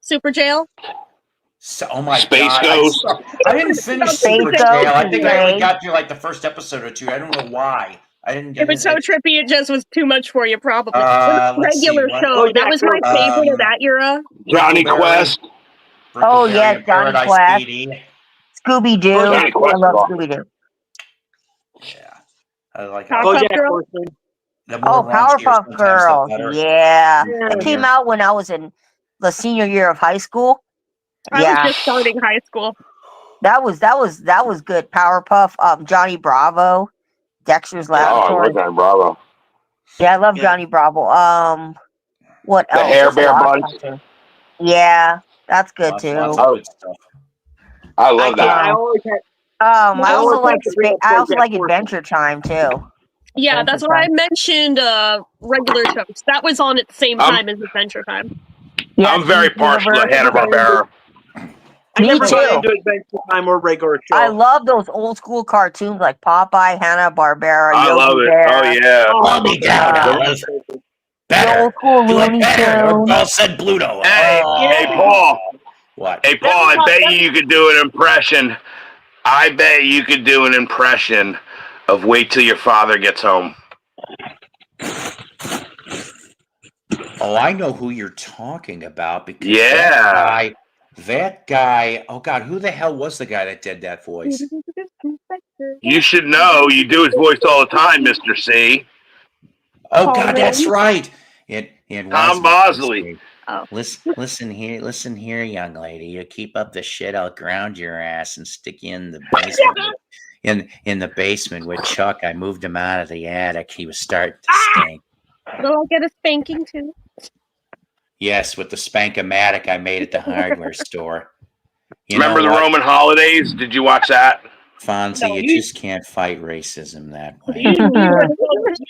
Super Jail.
So, oh my
Space
god!
Ghost.
I didn't finish Super Jail. I think I only got through like the first episode or two. I don't know why. I didn't get
it was so trippy, it just was too much for you, probably.
Regular
show. That was my favorite of that era.
Johnny Quest.
Oh, yeah, Johnny Quest. Scooby Doo. I love Scooby Doo.
Yeah. I like
Powerpuff Girls.
Powerpuff Girls. Yeah. It came out when I was in the senior year of high school.
I was just starting high school.
That was good. Powerpuff, Johnny Bravo, Dexter's Laboratory.
Oh, I love Johnny Bravo.
Yeah, I love Johnny Bravo. What else?
The Hair Bear Bunch.
Yeah, that's good too.
I love that.
I always had.
I also like Adventure Time too.
Yeah, that's why I mentioned regular shows. That was on at the same time as Adventure Time.
Yeah, I'm very partial to Hanna-Barbera.
I never got into Adventure Time or regular show.
I love those old school cartoons like Popeye, Hanna-Barbera,
I
Yogi
love it.
Bear.
Oh yeah.
Love me down, Alice.
The old school Looney Tunes.
Paul said Pluto.
Hey, hey, Paul.
What?
Hey, Paul, I bet you could do an impression. I bet you could do an impression of Wait Till Your Father Gets Home.
Oh, I know who you're talking about because that guy, oh God, who the hell was the guy that did that voice?
You should know. You do his voice all the time, Mr. C.
Oh God, that's right.
Tom Bosley.
Oh.
Listen here, young lady. You keep up the shit, I'll ground your ass and stick you in the basement. in the basement with Chuck. I moved him out of the attic. He was starting to stink.
So I'll get a spanking too.
Yes, with the Spank-O-Matic I made at the hardware store.
Remember the Roman holidays? Did you watch that?
Fonzie, you just can't fight racism that way.
You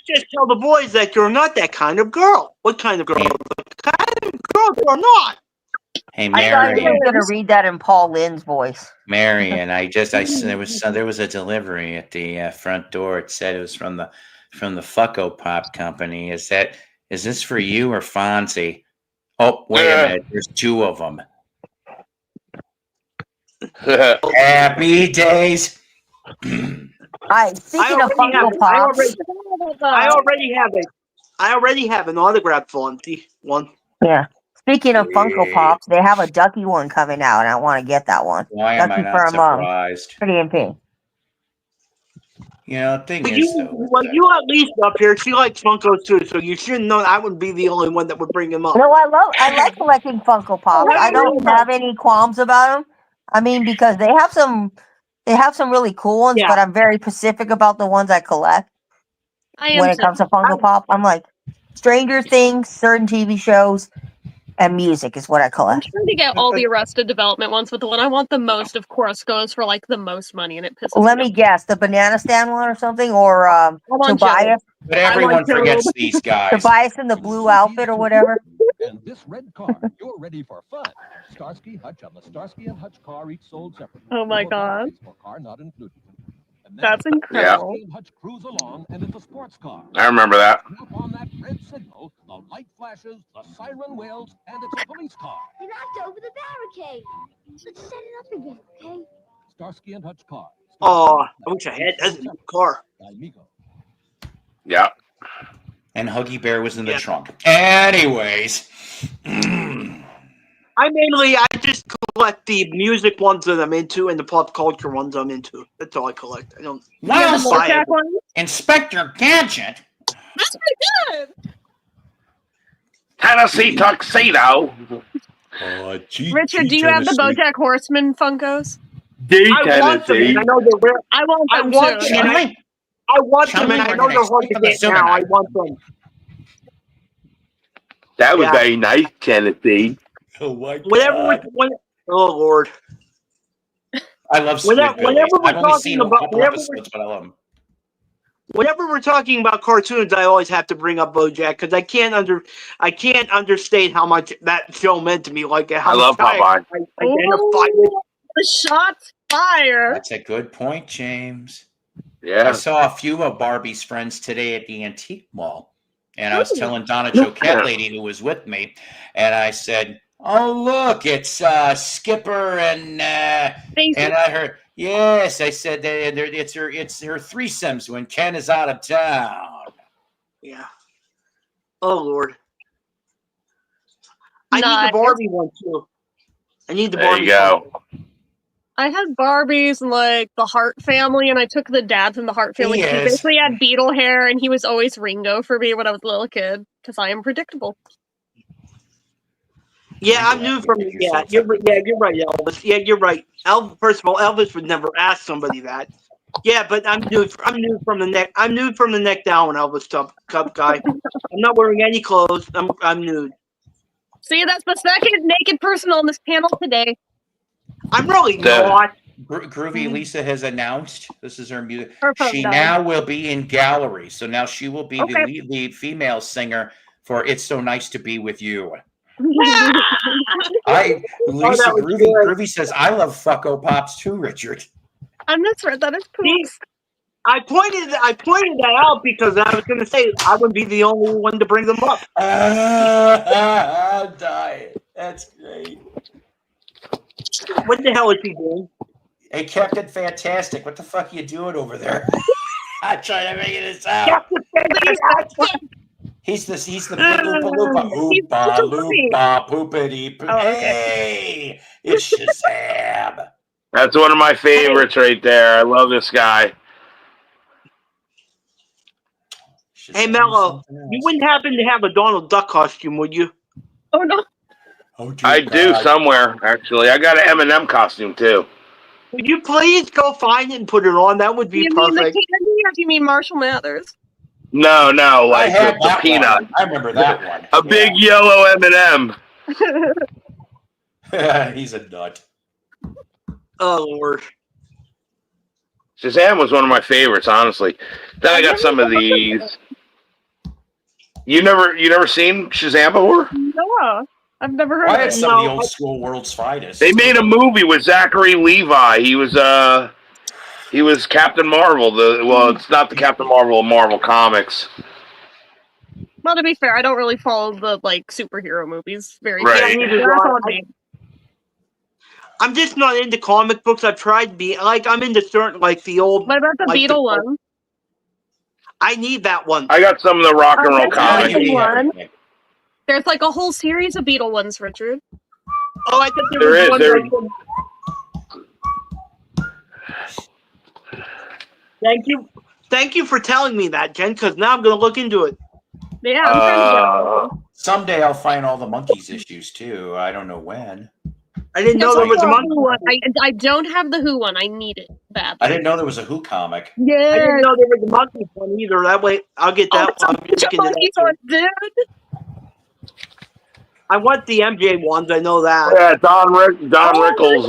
just tell the boys that you're not that kind of girl. What kind of girl? The kind of girl you're not.
Hey,
I thought you
Marion.
were going to read that in Paul Lynn's voice.
Marion, there was a delivery at the front door. It said it was from the Funko Pop company. Is this for you or Fonzie? Oh, wait a minute. There's two of them. Happy days.
Speaking of Funko Pops,
I already have an autographed one.
Yeah. Speaking of Funko Pops, they have a Ducky one coming out, and I want to get that one.
Why am I not surprised?
Pretty in pink.
You know, the thing is,
you at least up here, she likes Funkos too, so you should know I wouldn't be the only one that would bring them up.
No, I like collecting Funko Pops. I don't have any qualms about them. I mean, because they have some really cool ones, but I'm very specific about the ones I collect. When it comes to Funko Pop, I'm like Stranger Things, certain TV shows, and music is what I collect.
I'm trying to get all the Arrested Development ones, but the one I want the most, of course, goes for like the most money, and it pisses
Let
me
me guess, the banana stand one or something, or Tobias.
But everyone forgets these guys.
Tobias in the blue outfit or whatever.
And this red car, you're ready for fun. Starsky Hutch on the Starsky and Hutch car, each sold separately.
Oh my God.
For car not included.
That's incredible.
Starsky and Hutch cruise along, and it's a sports car.
I remember that.
Up on that red signal, the light flashes, the siren wails, and it's a police car.
They knocked over the barricade. Let's set it up again, okay?
Starsky and Hutch car.
Oh, I wish I had that car.
Yeah.
And Huggy Bear was in the trunk. Anyways.
I just collect the music ones that I'm into and the pop culture ones I'm into. That's all I collect. I don't buy it.
Inspector Gadget.
That's pretty good.
Tennessee tuxedo.
Richard, do you have the BoJack Horseman Funkos?
I want them, and I know they're rare.
I want them too.
I want them, and I know they're hard to get now. I want them.
That was very nice, Tennessee.
Oh my
God. Oh Lord.
I love
whenever we're talking about
episodes, but I love them.
Whenever we're talking about cartoons, I always have to bring up BoJack because I can't understate how much that show meant to me. Like how
I love Popeye.
The shots fired.
That's a good point, James.
Yeah.
I saw a few of Barbie's friends today at the antique mall, and I was telling Donna Choquette lady who was with me, and I said, "Oh look, it's Skipper and I heard." Yes, I said that it's her threesomes when Ken is out of town.
Yeah. Oh Lord. I need the Barbie one too. I need the Barbie.
There you go.
I had Barbies and like the Hart family, and I took the dad from the Hart family. He basically had beetle hair, and he was always Ringo for me when I was a little kid because I am predictable.
Yeah, I'm new from. Yeah, you're right, Elvis. Yeah, you're right. First of all, Elvis would never ask somebody that. Yeah, but I'm new from the neck. I'm nude from the neck down, Elvis Cup guy. I'm not wearing any clothes. I'm nude.
See, that's the second naked person on this panel today.
I'm really not.
Groovy Lisa has announced this is her music. She
done.
now will be in gallery, so now she will be the female singer for "It's So Nice to Be With You." Lisa Groovy says, I love Funko Pops too, Richard.
I misread that as poops.
I pointed that out because I was going to say I wouldn't be the only one to bring them up.
I'm dying. That's great.
What the hell is he doing?
Hey, Captain Fantastic, what the fuck are you doing over there? I'm trying to figure this out. He's the big Oompa Loompa. Oompa Loompa poopity poop. Hey, it's Shazam.
That's one of my favorites right there. I love this guy.
Hey, Mello, you wouldn't happen to have a Donald Duck costume, would you?
Oh, no.
Oh,
I do somewhere, actually. I got an M&M costume, too.
Would you please go find it and put it on? That would be perfect.
Do you mean the candy or do you mean Marshall Mathers?
No, like the peanut.
One. I remember that one.
A big yellow M&M.
He's a nut.
Oh, Lord.
Shazam was one of my favorites, honestly. Then I got some of these. You never seen Shazam before?
No, I've never heard of it.
I had some of the old school World's Finest.
They made a movie with Zachary Levi. He was Captain Marvel. Well, it's not the Captain Marvel of Marvel Comics.
Well, to be fair, I don't really follow the superhero movies very
right.
I'm just not into comic books. I've tried to be I'm into certain the old.
What about the Beetle one?
I need that one.
I got some of the rock and roll comics.
There's a whole series of Beetle ones, Richard.
Oh, I thought there was one. Thank you for telling me that, Jen, because now I'm going to look into it.
Yeah, I'm trying to get on.
Someday I'll find all the Monkeys issues, too. I don't know when.
I didn't know there was a Monkey
one. I don't have the Who one. I need it badly.
I didn't know there was a Who comic.
Yeah.
I didn't know there was a Monkeys one either. That way, I'll get that one.
Monkeys one, dude.
I want the MJ ones. I know that.
Yeah, Don Rickles.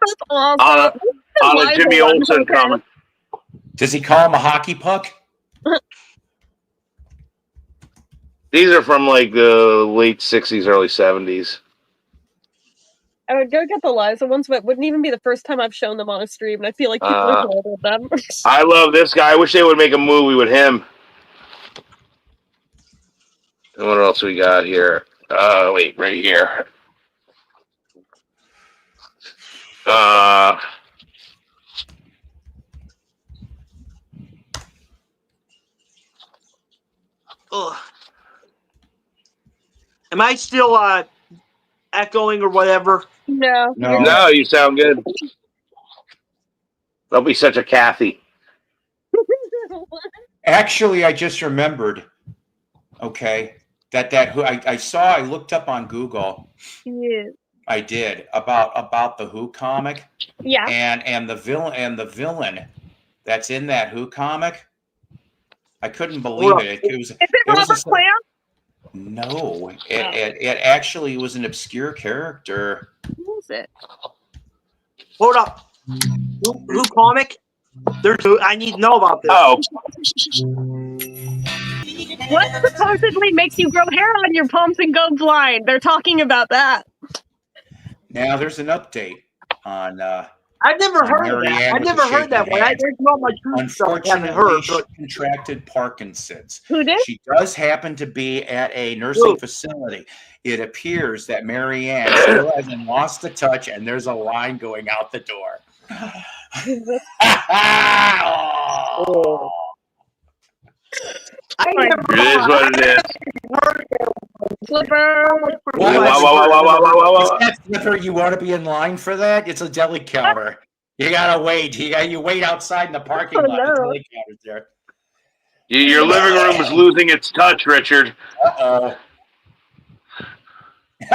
That's awesome.
On a Jimmy Olsen comic.
Does he call him a hockey puck?
These are from the late 60s, early 70s.
I would go get the Liza ones, but it wouldn't even be the first time I've shown them on a stream, and I feel like people are bored with them.
I love this guy. I wish they would make a movie with him. And what else we got here? Wait, right here.
Am I still echoing or whatever?
No.
No, you sound good. Don't be such a Kathy.
Actually, I just remembered. Okay, that Who I looked up on Google.
Yeah.
I did about the Who comic.
Yeah.
And the villain that's in that Who comic. I couldn't believe it. It was.
Is it Robert Plant?
No, it actually was an obscure character.
Who is it?
Hold up. Who comic? I need to know about this.
Oh.
What supposedly makes you grow hair on your palms and go blind? They're talking about that.
Now there's an update on.
I've never heard of that. I've never heard that one. There's not much stuff I haven't heard.
She contracted Parkinson's.
Who did?
She does happen to be at a nursing facility. It appears that Marianne still hasn't lost the touch, and there's a line going out the door.
Oh.
It is what it is.
Flipper.
Flipper, you want to be in line for that? It's a deli counter. You gotta wait. You wait outside in the parking lot. The deli counter's there.
Your living room is losing its touch, Richard.
Uh-oh.
It's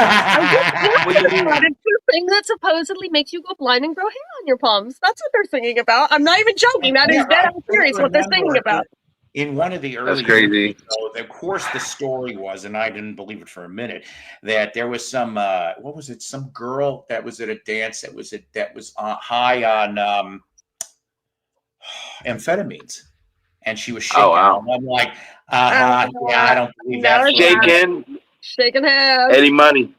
the thing that supposedly makes you go blind and grow hair on your palms. That's what they're singing about. I'm not even joking. That is dead serious what they're singing about.
In one of the early years, of course, the story was, and I didn't believe it for a minute, that there was some what was it? Some girl that was at a dance that was high on amphetamines, and she was shaking.
Oh wow!
I'm like, yeah, I don't believe that.
Shaking hands.
Eddie Money.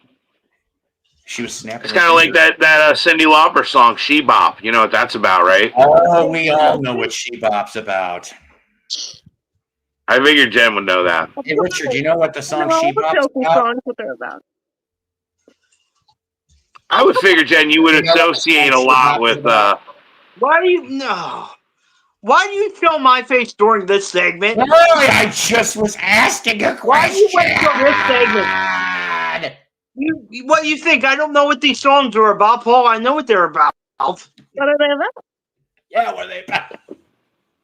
She was snapping.
It's kind of like that Cyndi Lauper song, She Bop. You know what that's about, right?
Oh, we all know what She Bop's about.
I figured Jen would know that.
Hey, Richard, do you know what the song She Bop's about?
Songs what they're about.
I would figure, Jen, you would associate a lot with.
Why do you no? Why do you show my face during this segment?
Boy, I just was asking a question.
Why do you wait till this segment? What do you think? I don't know what these songs are about, Paul. I know what they're about.
What are they about?
Yeah, what are they about?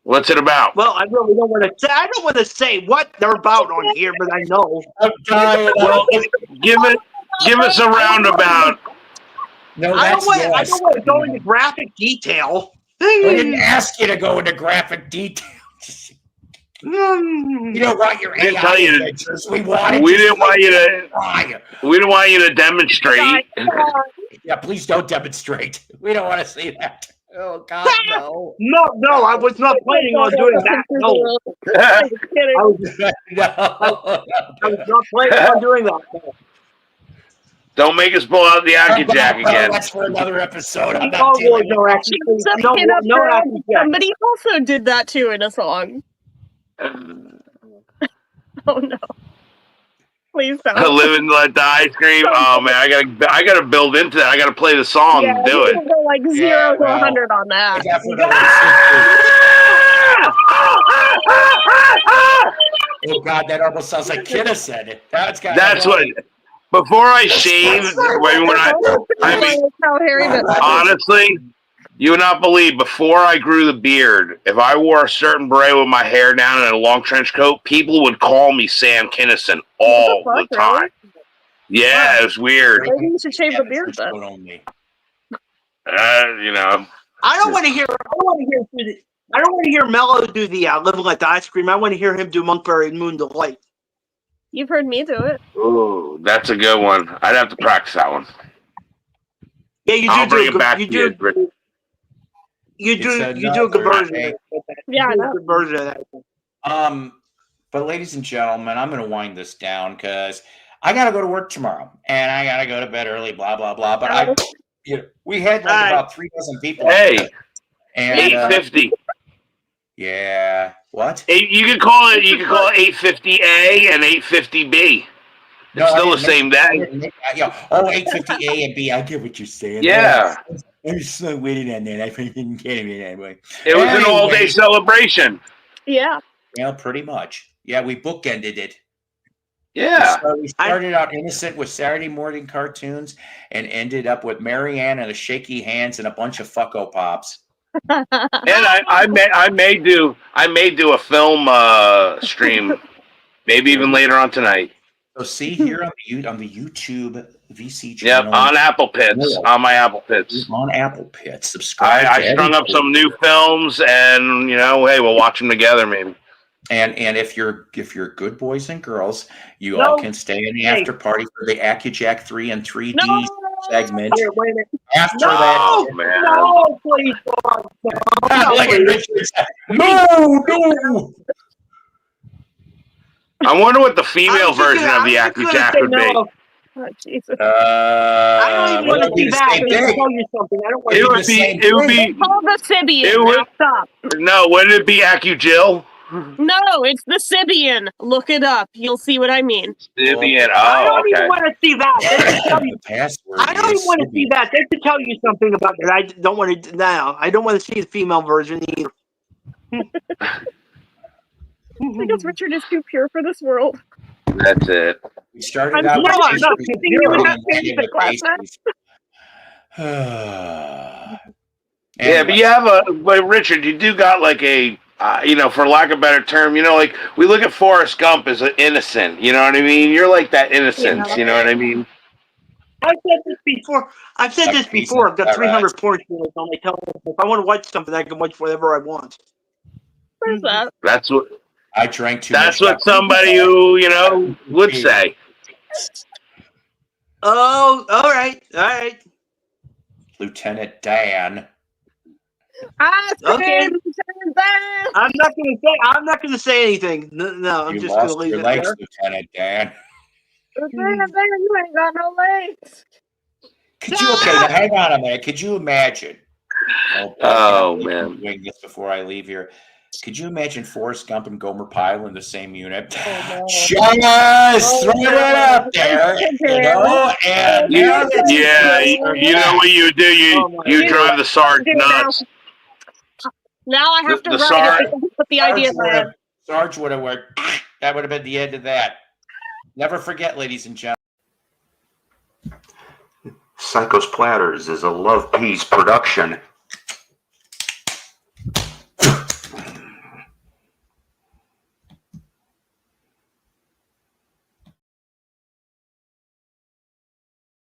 What's it about?
Well, I really don't want to say. I don't want to say what they're about on here, but I know.
I'm dying.
Well, give us a roundabout.
No,
I
that's
don't want to go into graphic detail.
I didn't ask you to go into graphic detail. You don't want your AI
tell you
adventures. We didn't
want you to demonstrate.
Yeah, please don't demonstrate. We don't want to see that. Oh God, no.
No, I was not planning on doing that. No. I was not planning on doing that. No.
Don't make us pull out the Aki Jack again.
That's for another episode. I'm not dealing with
Somebody also did that too in a song. Oh no! Please don't.
Live and let die scream. Oh man, I gotta build into that. I gotta play the song and do it.
Go like 0 to 100 on that.
Oh God, that almost sounds like Kinnison.
That's what. Before I shaved, honestly, you would not believe, before I grew the beard, if I wore a certain beret with my hair down and a long trench coat, people would call me Sam Kinnison all the time. Yeah, it was weird.
Maybe you should shave the beard then.
You know.
I don't want to hear Mello do the Live and Let Die scream. I want to hear him do Monkberry and Moon Delight.
You've heard me do it.
Ooh, that's a good one. I'd have to practice that one.
Yeah, you do.
I'll bring it back
you
to you.
You do a good version.
Yeah, I know.
Good version of that.
But ladies and gentlemen, I'm going to wind this down because I got to go to work tomorrow and I got to go to bed early. Blah blah blah. But we had about 3 dozen people.
Hey,
and
850.
Yeah. What?
You could call it 850A and 850B. It's still the same day.
Oh, 850A and B. I get what you're saying.
Yeah.
I'm so waiting on that. I didn't get it anyway.
It was an all-day celebration.
Yeah.
Yeah, pretty much. Yeah, we bookended it.
Yeah.
We started out innocent with Saturday morning cartoons and ended up with Marianne and the shaky hands and a bunch of Fucko Pops.
And I may do a film stream, maybe even later on tonight.
So see here on the YouTube VC channel.
Yep, on Apple Pits, on my Apple Pits.
On Apple Pits, subscribe.
I strung up some new films, and hey, we'll watch them together, maybe.
And if you're good boys and girls, you all can stay in the after party for the AccuJack 3 and 3D segment. After that,
man.
No, please,
no.
I wonder what the female version of the AccuJack would be.
Oh, Jesus.
I don't even want to see that. I can tell you something. I don't want
It would be.
Call the Sibian. Stop.
No, wouldn't it be AccuJill?
No, it's the Sibian. Look it up. You'll see what I mean.
Sibian.
I don't
okay.
even want to see that. I don't even want to see that. They could tell you something about it. I don't want to. No, I don't want to see the female version either.
Because Richard is too pure for this world.
That's it.
We started
out.
Yeah, but you have but Richard, you do got like a, for lack of a better term, like we look at Forrest Gump as an innocent. You know what I mean? You're like that innocence. You know what I mean?
I've said this before. I've got 300 porn channels on my television. If I want to watch something, I can watch whatever I want.
Where's that?
That's what.
I drank too
That's
much.
That's what somebody who, would say.
Oh, all right.
Lieutenant Dan.
Okay. I'm not gonna say anything. No, I'm just gonna leave it there.
Lieutenant Dan.
You ain't got no legs.
Could you now, hang on a minute? Could you imagine?
Oh man!
Doing this before I leave here. Could you imagine Forrest Gump and Gomer Pyle in the same unit?
Oh,
Just throw it up there, you know. And
you know what you do? You drive the Sarge nuts.
Now I have to write it. Put the idea in.
Sarge would have worked. That would have been the end of that. Never forget, ladies and gentlemen. Psycho's Platters is a Love Peas production.